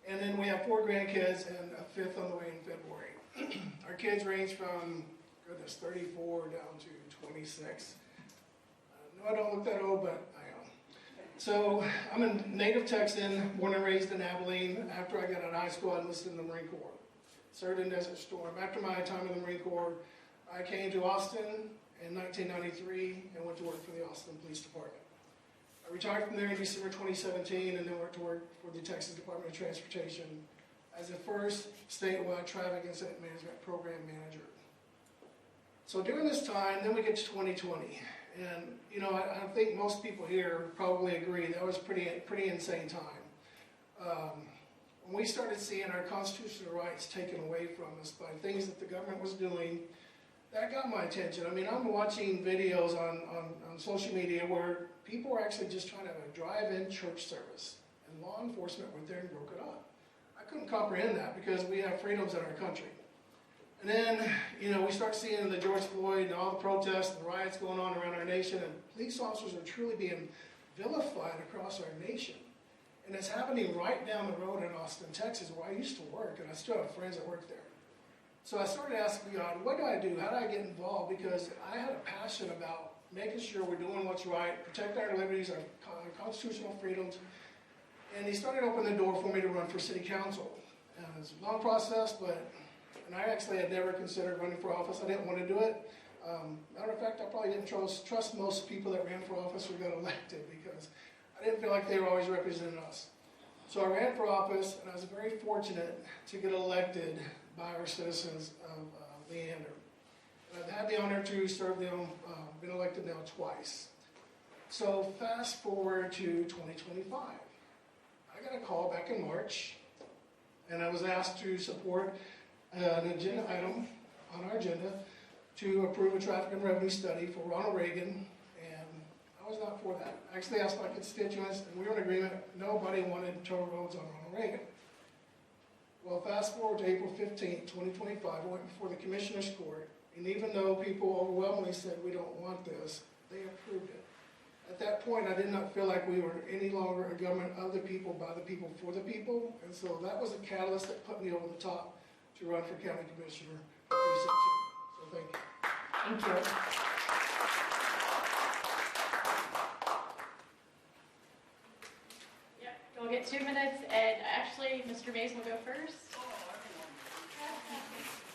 and then we have 4 grandkids and a 5th on the way in February. Our kids range from, goodness, 34 down to 26. No, I don't look that old, but I am. So I'm a native Texan, born and raised in Abilene. After I got out of high school, I enlisted in the Marine Corps. Served in Desert Storm. After my time in the Marine Corps, I came to Austin in 1993 and went to work for the Austin Police Department. I retired from there in December 2017 and then went to work for the Texas Department of Transportation as the first statewide traffic incident management program manager. So during this time, then we get to 2020. And, you know, I think most people here probably agree that was pretty insane time. When we started seeing our constitutional rights taken away from us by things that the government was doing, that got my attention. I mean, I'm watching videos on social media where people were actually just trying to have a drive-in church service, and law enforcement went there and broke it up. I couldn't comprehend that because we have freedoms in our country. And then, you know, we start seeing the George Floyd and all the protests and the riots going on around our nation, and police officers are truly being vilified across our nation. And it's happening right down the road in Austin, Texas, where I used to work, and I still have friends that work there. So I started asking God, what do I do? How do I get involved? Because I had a passion about making sure we're doing what's right, protecting our liberties, our constitutional freedoms. And he started opening the door for me to run for city council. And it was a long process, and I actually had never considered running for office. I didn't want to do it. Matter of fact, I probably didn't trust most people that ran for office or got elected because I didn't feel like they were always representing us. So I ran for office, and I was very fortunate to get elected by our citizens of Leander. And I've had the honor to serve them, been elected now twice. So fast forward to 2025. I got a call back in March, and I was asked to support an agenda item on our agenda to approve a traffic and revenue study for Ronald Reagan, and I was not for that. I actually asked my constituents, and we were in agreement, nobody wanted toll roads on Ronald Reagan. Well, fast forward to April 15th, 2025, I went before the Commissioner's Court, and even though people overwhelmingly said we don't want this, they approved it. At that point, I did not feel like we were any longer a government of the people, by the people, for the people, and so that was a catalyst that put me over the top to run for County Commissioner for Precinct 2. So thank you. Thank you. Yep, go get 2 minutes, and actually, Mr. Mays will go first.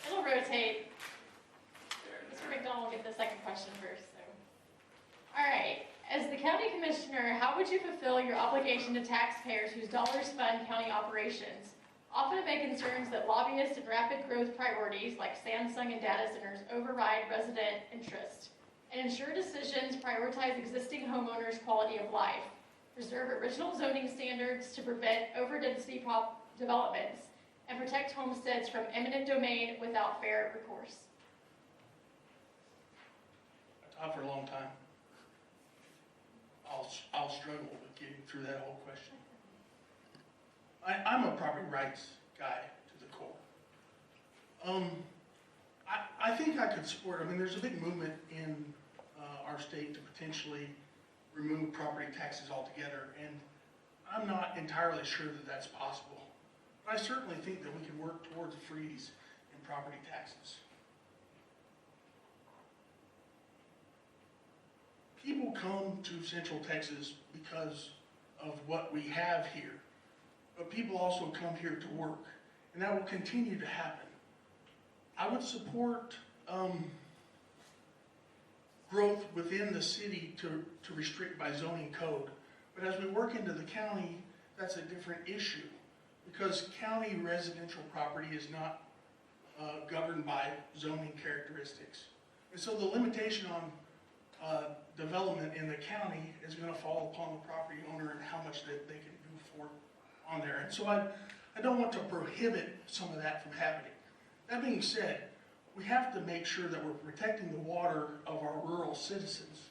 It'll rotate. Mr. McDonald will get the second question first. So. All right. As the county commissioner, how would you fulfill your obligation to taxpayers whose dollars fund county operations? Often amid concerns that lobbyists and rapid growth priorities like Samsung and data centers override resident interest, and ensure decisions prioritize existing homeowners' quality of life, preserve original zoning standards to prevent overdensity developments, and protect homesteads from eminent domain without fair recourse. I taught for a long time. I'll struggle with getting through that whole question. I'm a property rights guy to the core. I think I could support, I mean, there's a big movement in our state to potentially remove property taxes altogether, and I'm not entirely sure that that's possible. But I certainly think that we can work towards a freeze in property taxes. People come to Central Texas because of what we have here, but people also come here to work, and that will continue to happen. I would support growth within the city to restrict by zoning code, but as we work into the county, that's a different issue, because county residential property is not governed by zoning characteristics. And so the limitation on development in the county is going to fall upon the property owner and how much that they can do for on there. And so I don't want to prohibit some of that from happening. That being said, we have to make sure that we're protecting the water of our rural citizens,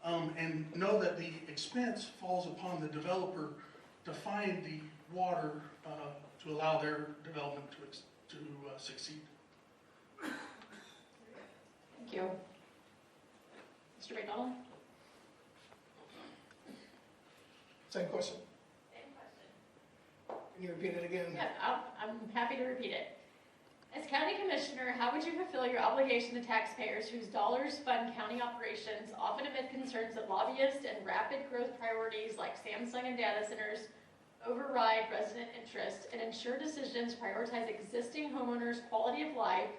and know that the expense falls upon the developer to find the water to allow their development to succeed. Thank you. Mr. McDonald? Same question. Same question. Can you repeat it again? Yeah, I'm happy to repeat it. As county commissioner, how would you fulfill your obligation to taxpayers whose dollars fund county operations, often amid concerns that lobbyists and rapid growth priorities like Samsung and data centers override resident interest, and ensure decisions prioritize existing homeowners' quality of life,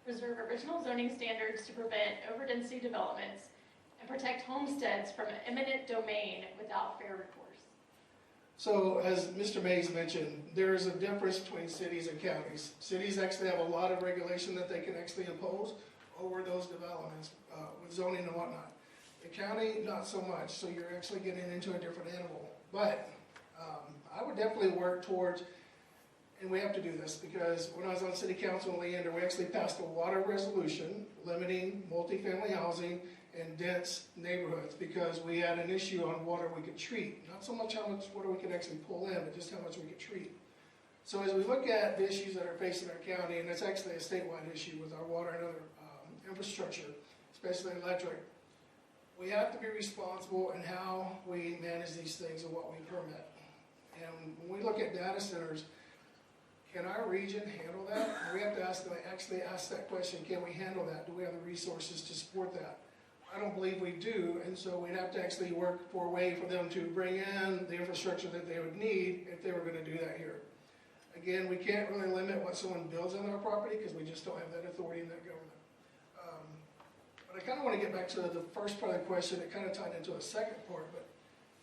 preserve original zoning standards to prevent overdensity developments, and protect homesteads from eminent domain without fair recourse? So, as Mr. Mays mentioned, there is a difference between cities and counties. Cities actually have a lot of regulation that they can actually impose over those developments with zoning and whatnot. The county, not so much, so you're actually getting into a different animal. But I would definitely work towards, and we have to do this, because when I was on city council in Leander, we actually passed a water resolution limiting multifamily housing in dense neighborhoods, because we had an issue on water we could treat. Not so much how much water we could actually pull in, but just how much we could treat. So as we look at the issues that are facing our county, and it's actually a statewide issue with our water and other infrastructure, especially electric, we have to be responsible in how we manage these things and what we permit. And when we look at data centers, can our region handle that? We have to actually ask that question, can we handle that? Do we have the resources to support that? I don't believe we do, and so we'd have to actually work for a way for them to bring in the infrastructure that they would need if they were going to do that here. Again, we can't really limit what someone builds on our property because we just don't have that authority in that government. But I kind of want to get back to the first part of the question. It kind of tied into a second part, but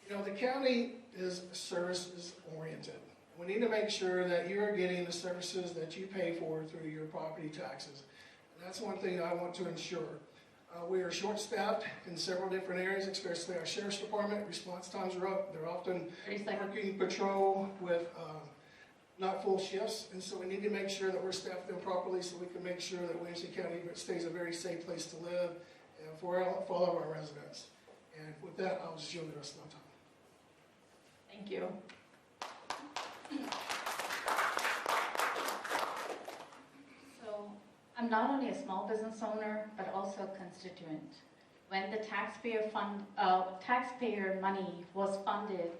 you know, the county is services oriented. We need to make sure that you are getting the services that you pay for through your property taxes. And that's one thing I want to ensure. We are short-staffed in several different areas, especially our sheriff's department. Response times are up. They're often working patrol with not full shifts, and so we need to make sure that we're staffed them properly so we can make sure that Williamson County stays a very safe place to live and for all of our residents. And with that, I'll just yield the rest of my time. Thank you. So I'm not only a small business owner, but also a constituent. When the taxpayer money was funded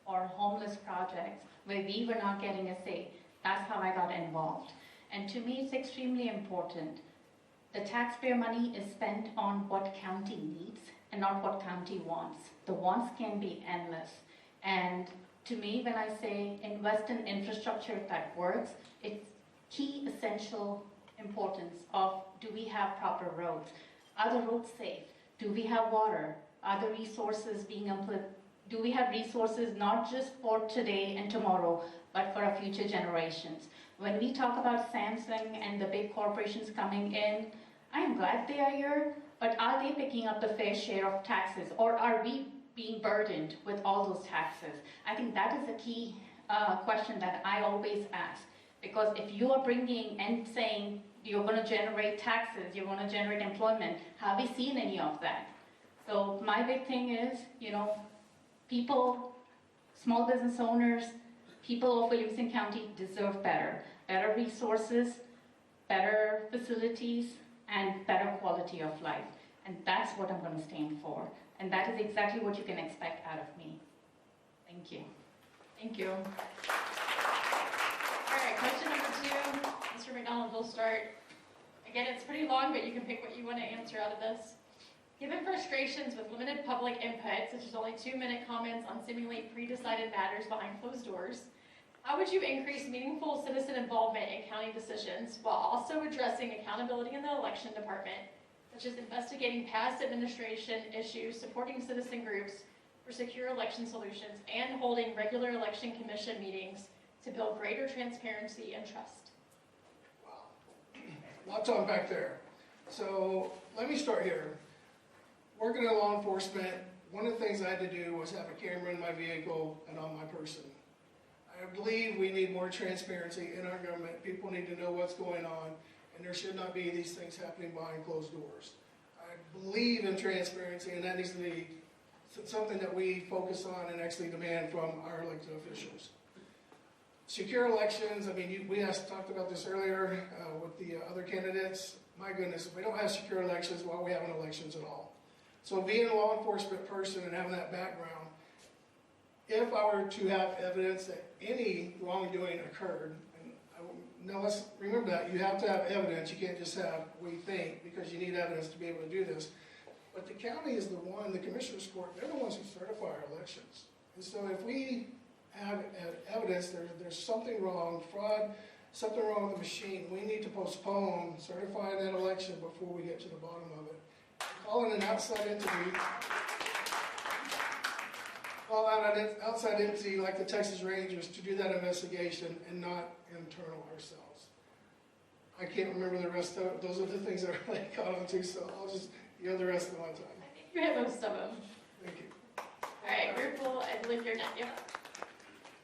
for homeless projects where we were not getting a say, that's how I got involved. And to me, it's extremely important. The taxpayer money is spent on what county needs and not what county wants. The wants can be endless. And To me, when I say invest in infrastructure that works, it's key essential importance of, do we have proper roads? Are the roads safe? Do we have water? Are the resources being implemented? Do we have resources not just for today and tomorrow, but for our future generations? When we talk about Samsung and the big corporations coming in, I am glad they are here, but are they picking up the fair share of taxes, or are we being burdened with all those taxes? I think that is a key question that I always ask, because if you are bringing and saying you're going to generate taxes, you're going to generate employment, have we seen any of that? So my big thing is, people, small business owners, people of Williamson County deserve better. Better resources, better facilities, and better quality of life. And that's what I'm going to stand for. And that is exactly what you can expect out of me. Thank you. Thank you. All right, question number 2. Mr. McDonald, we'll start. Again, it's pretty long, but you can pick what you want to answer out of this. Given frustrations with limited public input, such as only 2-minute comments on seemingly pre-decided matters behind closed doors, how would you increase meaningful citizen involvement in county decisions while also addressing accountability in the election department, such as investigating past administration issues, supporting citizen groups for secure election solutions, and holding regular election commission meetings to build greater transparency and trust? Wow. Lots to unpack there. So let me start here. Working in law enforcement, one of the things I had to do was have a camera in my vehicle and on my person. I believe we need more transparency in our government. People need to know what's going on, and there should not be these things happening behind closed doors. I believe in transparency, and that needs to be something that we focus on and actually demand from our elected officials. Secure elections, I mean, we talked about this earlier with the other candidates. My goodness, if we don't have secure elections, why are we having elections at all? So being a law enforcement person and having that background, if I were to have evidence that any wrongdoing occurred, and now let's remember that, you have to have evidence, you can't just have we think, because you need evidence to be able to do this. But the county is the one, the commissioner's court, they're the ones who certify our elections. And so if we have evidence there's something wrong, fraud, something wrong with the machine, we need to postpone certifying that election before we get to the bottom of it. Calling an outside entity, call out an outside entity like the Texas Rangers to do that investigation and not internal ourselves. I can't remember the rest of it. Those are the things that I really caught on to, so I'll just yield the rest of my time. I think you hit most of them. Thank you. All right, group will, I believe you're next. Yep.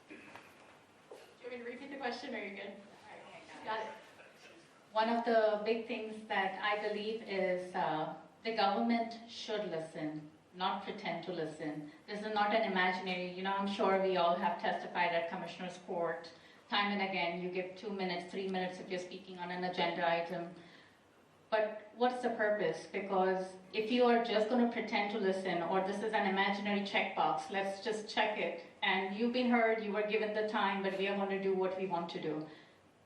Do you want me to repeat the question, or are you good? Got it. One of the big things that I believe is the government should listen, not pretend to listen. This is not an imaginary, I'm sure we all have testified at Commissioner's Court time and again. You give 2 minutes, 3 minutes if you're speaking on an agenda item. But what's the purpose? Because if you are just going to pretend to listen, or this is an imaginary checkbox, let's just check it, and you've been heard, you were given the time, but we are going to do what we want to do.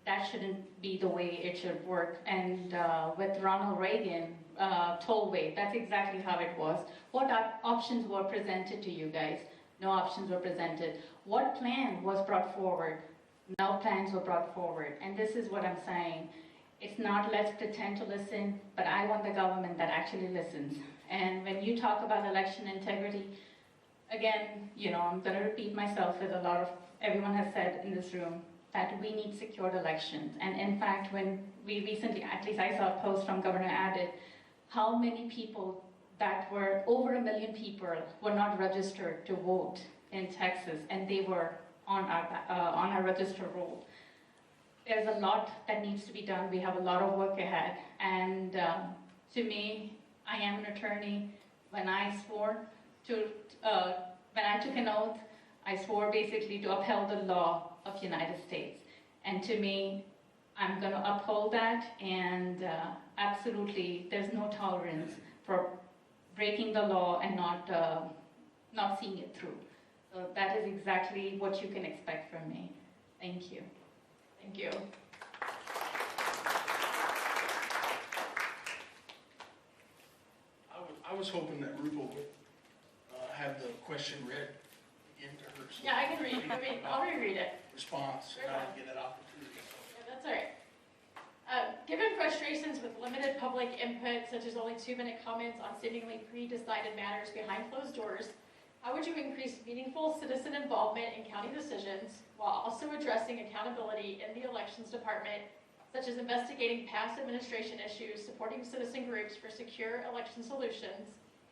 That shouldn't be the way it should work. And with Ronald Reagan, tollway, that's exactly how it was. What options were presented to you guys? No options were presented. What plan was brought forward? No plans were brought forward. And this is what I'm saying. It's not let's pretend to listen, but I want the government that actually listens. And when you talk about election integrity, again, I'm going to repeat myself as a lot of everyone has said in this room, that we need secured elections. And in fact, when we recently, at least I saw a post from Governor Abbott, how many people that were, over 1 million people, were not registered to vote in Texas, and they were on our register roll. There's a lot that needs to be done. We have a lot of work ahead. And to me, I am an attorney. When I swore to, when I took an oath, I swore basically to uphold the law of the United States. And to me, I'm going to uphold that, and absolutely, there's no tolerance for breaking the law and not seeing it through. So that is exactly what you can expect from me. Thank you. Thank you. I was hoping that Rupal would have the question read into her Yeah, I can read. I'll reread it. response, and I didn't get that opportunity. Yeah, that's all right. Given frustrations with limited public input, such as only 2-minute comments on seemingly pre-decided matters behind closed doors, how would you increase meaningful citizen involvement in county decisions while also addressing accountability in the elections department, such as investigating past administration issues, supporting citizen groups for secure election solutions,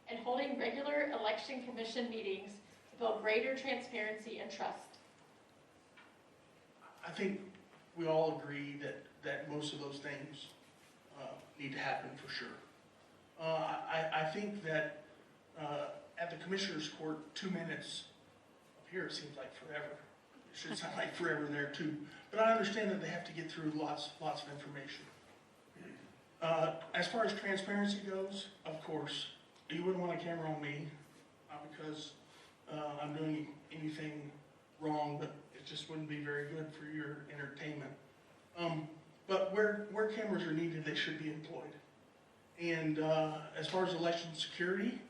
and holding regular election commission meetings to build greater transparency and trust? I think we all agree that most of those things need to happen for sure. I think that at the Commissioner's Court, 2 minutes up here seems like forever. It should sound like forever there too. But I understand that they have to get through lots of information. As far as transparency goes, of course, you wouldn't want a camera on me, not because I'm doing anything wrong, but it just wouldn't be very good for your entertainment. But where cameras are needed, they should be employed. And as far as election security,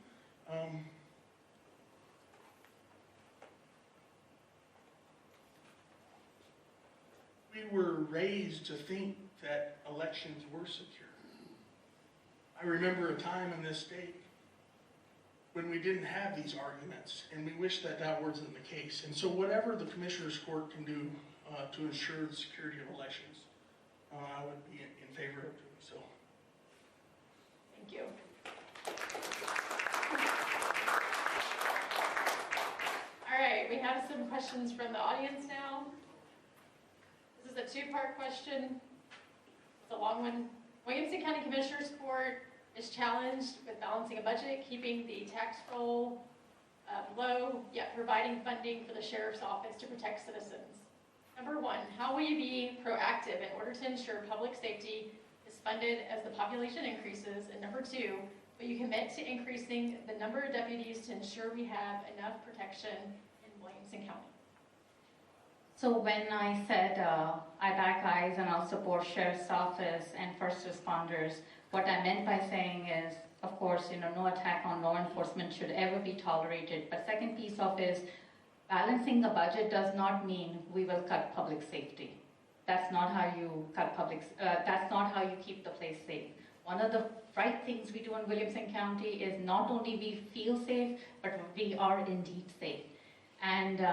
we were raised to think that elections were secure. I remember a time in this state when we didn't have these arguments, and we wish that that wasn't the case. And so whatever the Commissioner's Court can do to ensure the security of elections, I would be in favor of doing so. Thank you. All right, we have some questions from the audience now. This is a 2-part question. It's a long one. Williamson County Commissioners Court is challenged with balancing a budget, keeping the tax roll low, yet providing funding for the Sheriff's Office to protect citizens. Number 1, how will you be proactive in order to ensure public safety is funded as the population increases? And number 2, will you commit to increasing the number of deputies to ensure we have enough protection in Williamson County? So when I said I back eyes and I'll support Sheriff's Office and first responders, what I meant by saying is, of course, no attack on law enforcement should ever be tolerated. But second piece of is, balancing the budget does not mean we will cut public safety. That's not how you cut that's not how you keep the place safe. One of the right things we do in Williamson County is not only we feel safe, but we are indeed safe. And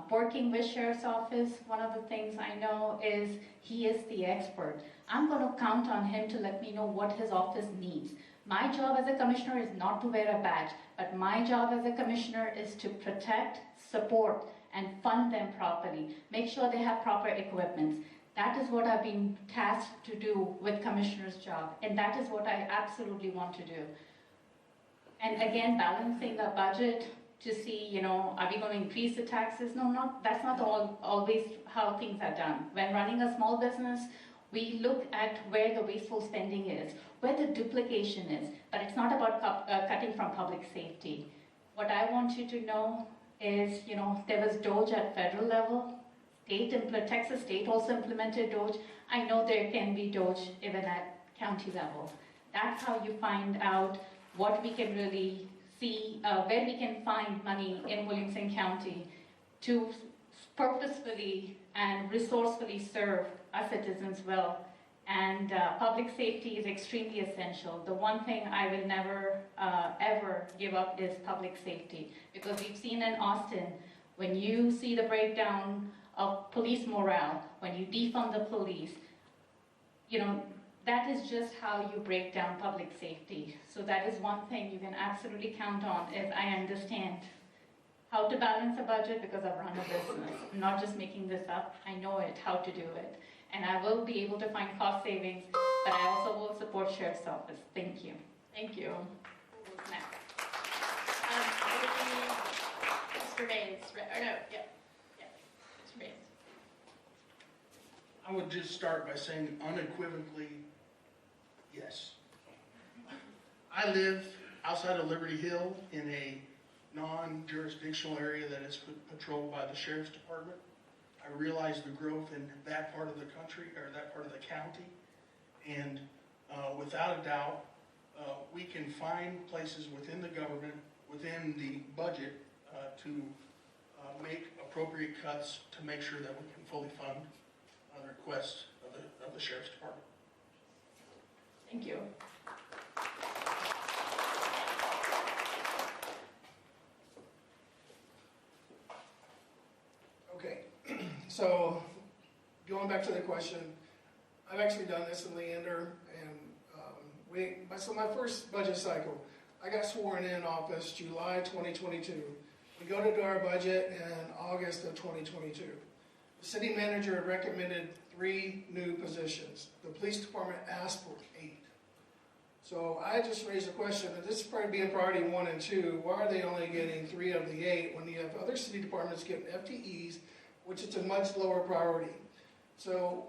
working with Sheriff's Office, one of the things I know is he is the expert. I'm going to count on him to let me know what his office needs. My job as a commissioner is not to wear a badge, but my job as a commissioner is to protect, support, and fund them properly. Make sure they have proper equipment. That is what I've been tasked to do with commissioner's job, and that is what I absolutely want to do. And again, balancing the budget to see, are we going to increase the taxes? No, that's not always how things are done. When running a small business, we look at where the wasteful spending is, where the duplication is, but it's not about cutting from public safety. What I want you to know is, there was DOGE at federal level. Texas state also implemented DOGE. I know there can be DOGE even at county level. That's how you find out what we can really see, where we can find money in Williamson County to purposefully and resourcefully serve our citizens well. And public safety is extremely essential. The one thing I will never, ever give up is public safety. Because we've seen in Austin, when you see the breakdown of police morale, when you defund the police, that is just how you break down public safety. So that is one thing you can absolutely count on, is I understand how to balance a budget because I've run a business. I'm not just making this up, I know it, how to do it. And I will be able to find cost savings, but I also will support Sheriff's Office. Thank you. Thank you. Who's next? Mr. Baines, Mr. Baines. I would just start by saying unequivocally, yes. I live outside of Liberty Hill in a non-jurisdictional area that is patrolled by the Sheriff's Department. I realize the growth in that part of the country, or that part of the county, and without a doubt, we can find places within the government, within the budget, to make appropriate cuts to make sure that we can fully fund the request of the Sheriff's Department. Thank you. Okay, so going back to the question, I've actually done this in Leander, and so my first budget cycle, I got sworn in office July 2022. We go to do our budget in August of 2022. The city manager had recommended 3 new positions. The police department asked for 8. So I just raised a question, and this is probably being priority 1 and 2, why are they only getting 3 of the 8 when you have other city departments getting FTEs, which is a much lower priority. So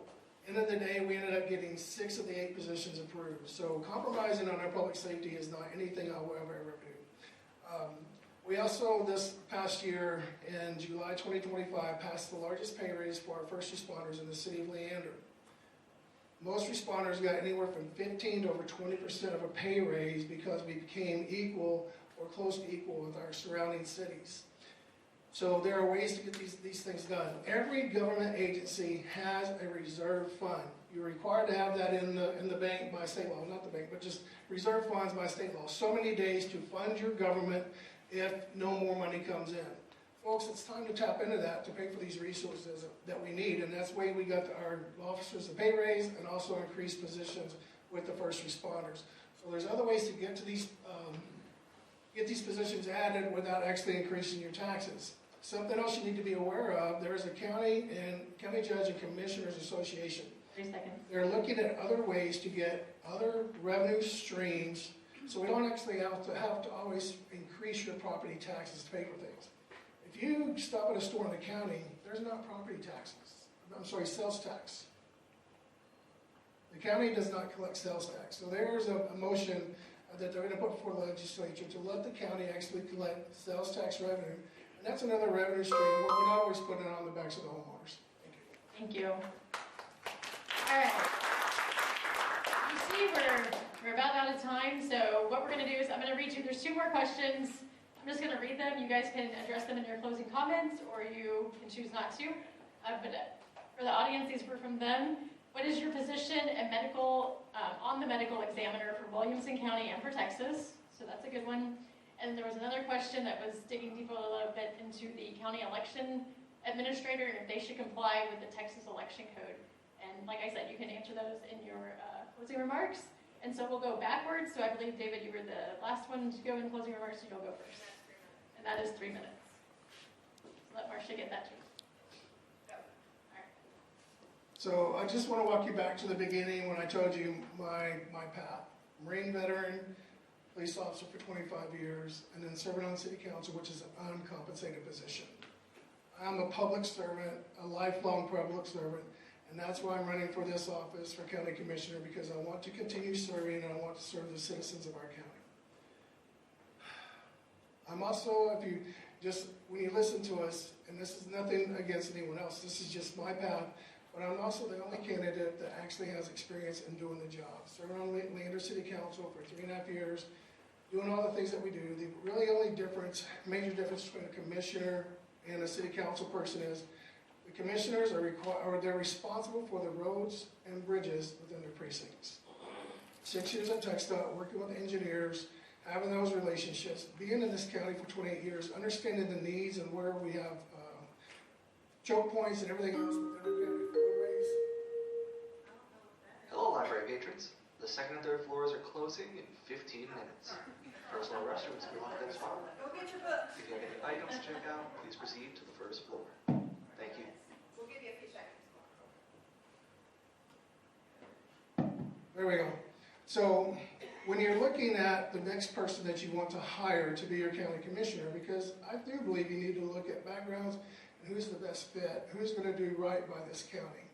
end of the day, we ended up getting 6 of the 8 positions approved. So compromising on our public safety is not anything I will ever do. We also, this past year, in July 2025, passed the largest pay raise for our first responders in the city of Leander. Most responders got anywhere from 15 to over 20% of a pay raise because we became equal or close to equal with our surrounding cities. So there are ways to get these things done. Every government agency has a reserve fund. You're required to have that in the bank by state law, not the bank, but just reserve funds by state law. So many days to fund your government if no more money comes in. Folks, it's time to tap into that to pay for these resources that we need, and that's the way we got our officers a pay raise and also increased positions with the first responders. So there's other ways to get to these positions added without actually increasing your taxes. Something else you need to be aware of, there is a county judge and commissioners association. 3 seconds. They're looking at other ways to get other revenue streams, so we don't actually have to always increase your property taxes to pay for things. If you stop at a store in the county, there's not property taxes. I'm sorry, sales tax. The county does not collect sales tax. So there's a motion that they're going to put before the legislature to let the county actually collect sales tax revenue. And that's another revenue stream where we're not always putting it on the backs of the homeowners. Thank you. Thank you. All right. You see, we're about out of time, so what we're going to do is I'm going to read you, there's 2 more questions. I'm just going to read them. You guys can address them in your closing comments, or you can choose not to. But for the audience, these were from them. What is your position on the medical examiner for Williamson County and for Texas? So that's a good one. And there was another question that was digging deeper a little bit into the county election administrator and if they should comply with the Texas election code. And like I said, you can answer those in your closing remarks. And so we'll go backwards. So I believe, David, you were the last one to go in closing remarks, so you'll go first. And that is 3 minutes. So let Marcia get that too. Go. All right. So I just want to walk you back to the beginning when I told you my path. Marine veteran, police officer for 25 years, and then serving on city council, which is an uncompensated position. I'm a public servant, a lifelong public servant, and that's why I'm running for this office for county commissioner, because I want to continue serving and I want to serve the citizens of our county. I'm also, when you listen to us, and this is nothing against anyone else, this is just my path, but I'm also the only candidate that actually has experience in doing the job. Serving on Leander City Council for 3.5 years, doing all the things that we do. The really only major difference between a commissioner and a city council person is the commissioners they're responsible for the roads and bridges within their precincts. 6 years at TxDOT, working with engineers, having those relationships, being in this county for 28 years, understanding the needs and where we have choke points and everything else with roadways. Hello, library patrons. The second and third floors are closing in 15 minutes. First floor restrooms will be locked as well. Go get your books. If you have any items to check out, please proceed to the first floor. Thank you. We'll give you a few seconds. There we go. So when you're looking at the next person that you want to hire to be your county commissioner, because I do believe you need to look at backgrounds and who's the best fit, who's going to do right by this county.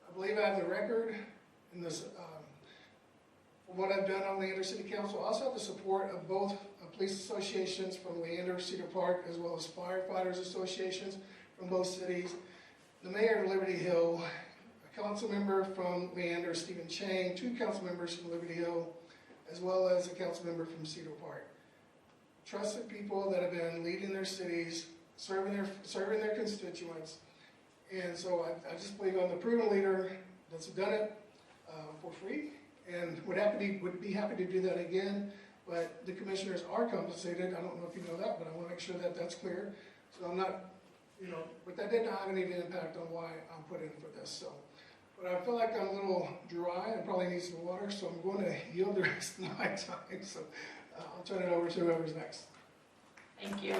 I believe I have the record in this, from what I've done on Leander City Council. I also have the support of both police associations from Leander, Cedar Park, as well as firefighters associations from both cities. The mayor of Liberty Hill, a council member from Leander, Stephen Chang, 2 council members from Liberty Hill, as well as a council member from Cedar Park. Trusted people that have been leading their cities serving their constituents. And so I just believe I'm the proven leader that's done it for free, and would be happy to do that again. But the commissioners are compensated. I don't know if you know that, but I want to make sure that that's clear. So I'm not, but that did not have any impact on why I'm put in for this. So, but I feel like I'm a little dry and probably need some water, so I'm going to yield the rest of my time. So I'll turn it over to whoever's next. Thank you.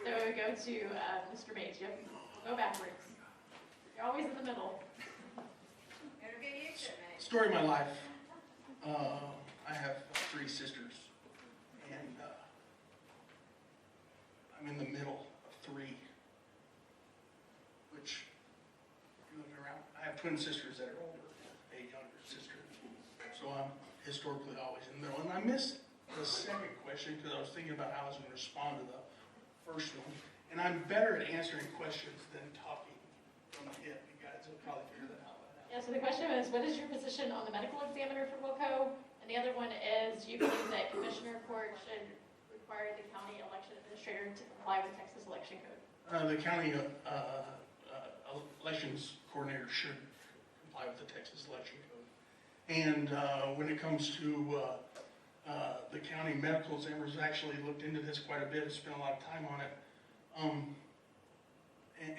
So we go to Mr. Mays. Yep. Go backwards. You're always in the middle. Story of my life. I have 3 sisters, and I'm in the middle of 3, which, if you look around, I have twin sisters that are older, a younger sister, so I'm historically always in the middle. And I missed the second question because I was thinking about how I was going to respond to the first one, and I'm better at answering questions than talking from the hip. You guys will probably figure that out. Yeah, so the question is, what is your position on the medical examiner for Wilco? And the other one is, do you believe that Commissioner Court should require the county election administrator to comply with Texas election code? The county elections coordinator should comply with the Texas election code. And when it comes to the county medical examiners, actually looked into this quite a bit, spent a lot of time on it.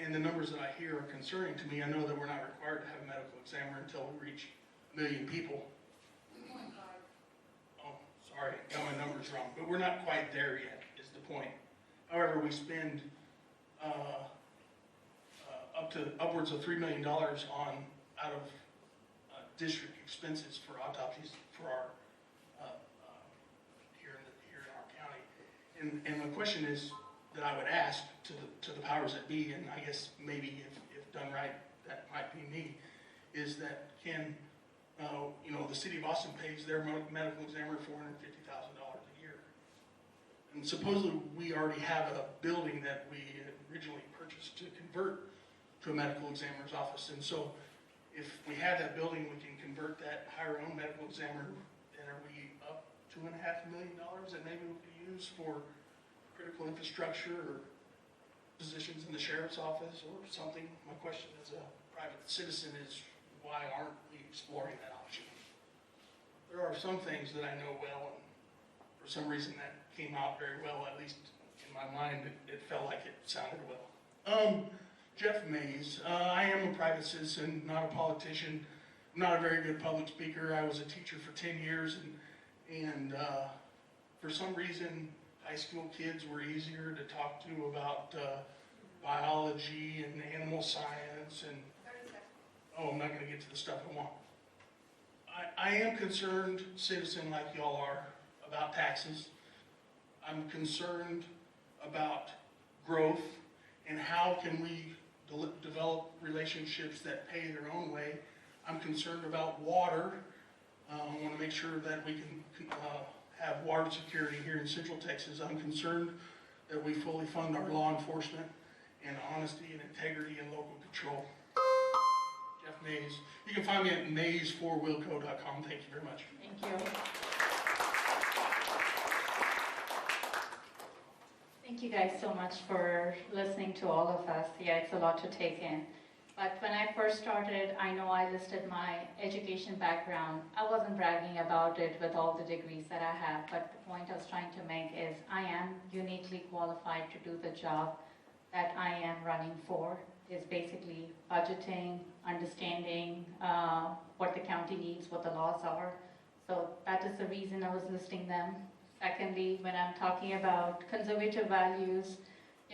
And the numbers that I hear are concerning to me. I know that we're not required to have a medical examiner until we reach 1 million people. Oh, sorry, got my numbers wrong. But we're not quite there yet, is the point. However, we spend upwards of $3 million out of district expenses for autopsies for our here in our county. And my question is that I would ask to the powers that be, and I guess maybe if done right, that might be me, is that can the city of Austin pays their medical examiner $450,000 a year, and supposedly we already have a building that we originally purchased to convert to a medical examiner's office, and so if we have that building, we can convert that, hire our own medical examiner, then are we up $2.5 million that maybe we could use for critical infrastructure or positions in the sheriff's office or something? My question as a private citizen is, why aren't we exploring that option? There are some things that I know well, and for some reason that came out very well, at least in my mind, it felt like it sounded well. Jeff Mays, I am a private citizen, not a politician. I'm not a very good public speaker. I was a teacher for 10 years, and for some reason, high school kids were easier to talk to about biology and animal science, and I'm not going to get to the stuff I want. I am concerned citizen like y'all are about taxes. I'm concerned about growth and how can we develop relationships that pay their own way. I'm concerned about water. I want to make sure that we can have water security here in Central Texas. I'm concerned that we fully fund our law enforcement and honesty and integrity and local control. Jeff Mays. You can find me at mays4wilco.com. Thank you very much. Thank you. Thank you guys so much for listening to all of us. Yeah, it's a lot to take in. But when I first started, I know I listed my education background. I wasn't bragging about it with all the degrees that I have, but the point I was trying to make is I am uniquely qualified to do the job that I am running for. Is basically budgeting, understanding what the county needs, what the laws are. So that is the reason I was listing them. Secondly, when I'm talking about conservative values,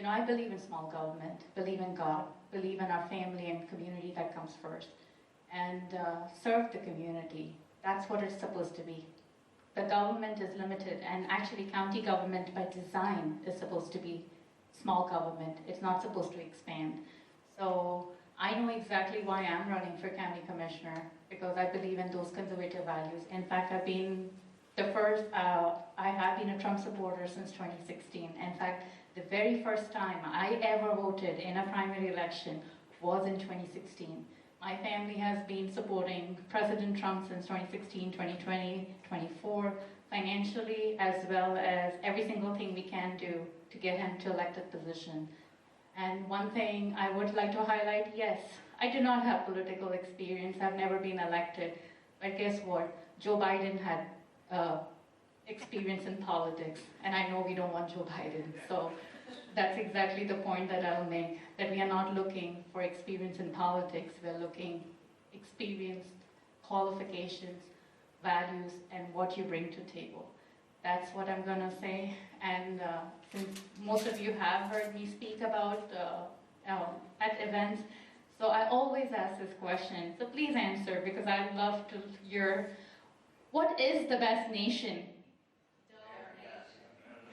I believe in small government, believe in God, believe in our family and community that comes first, and serve the community. That's what it's supposed to be. The government is limited, and actually county government by design is supposed to be small government. It's not supposed to expand. So I know exactly why I'm running for county commissioner, because I believe in those conservative values. In fact, I've been I have been a Trump supporter since 2016. In fact, the very first time I ever voted in a primary election was in 2016. My family has been supporting President Trump since 2016, 2020, 24. financially, as well as every single thing we can do to get him to elected position. And one thing I would like to highlight, yes, I do not have political experience. I've never been elected. But guess what? Joe Biden had experience in politics, and I know we don't want Joe Biden. So that's exactly the point that I'll make, that we are not looking for experience in politics. We're looking experience, qualifications, values, and what you bring to table. That's what I'm gonna say. And since most of you have heard me speak about at events, so I always ask this question. So please answer, because I love to hear, what is the best nation?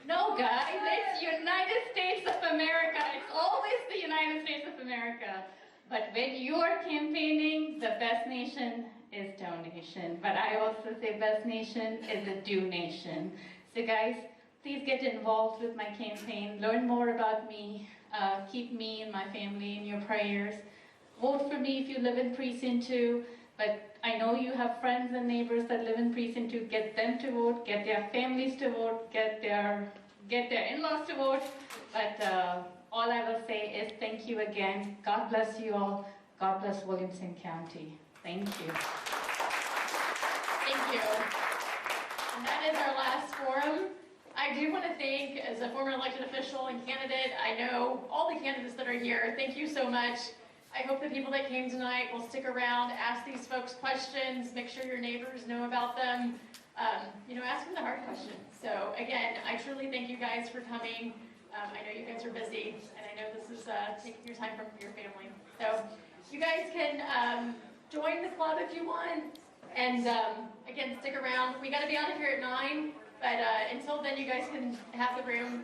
No, guys, it's United States of America. It's always the United States of America. But when you are campaigning, the best nation is donation. But I also say best nation is a do nation. So guys, please get involved with my campaign. Learn more about me. Keep me and my family in your prayers. Vote for me if you live in Precinct 2. But I know you have friends and neighbors that live in Precinct 2. Get them to vote. Get their families to vote. Get their in-laws to vote. But all I will say is thank you again. God bless you all. God bless Williamson County. Thank you. Thank you. And that is our last forum. I do want to thank, as a former elected official and candidate, I know all the candidates that are here. Thank you so much. I hope the people that came tonight will stick around, ask these folks questions, make sure your neighbors know about them. Ask them the hard questions. So again, I truly thank you guys for coming. I know you guys are busy, and I know this is taking your time from your family. So you guys can join the club if you want, and again, stick around. We got to be out of here at 9, but until then, you guys can have the room.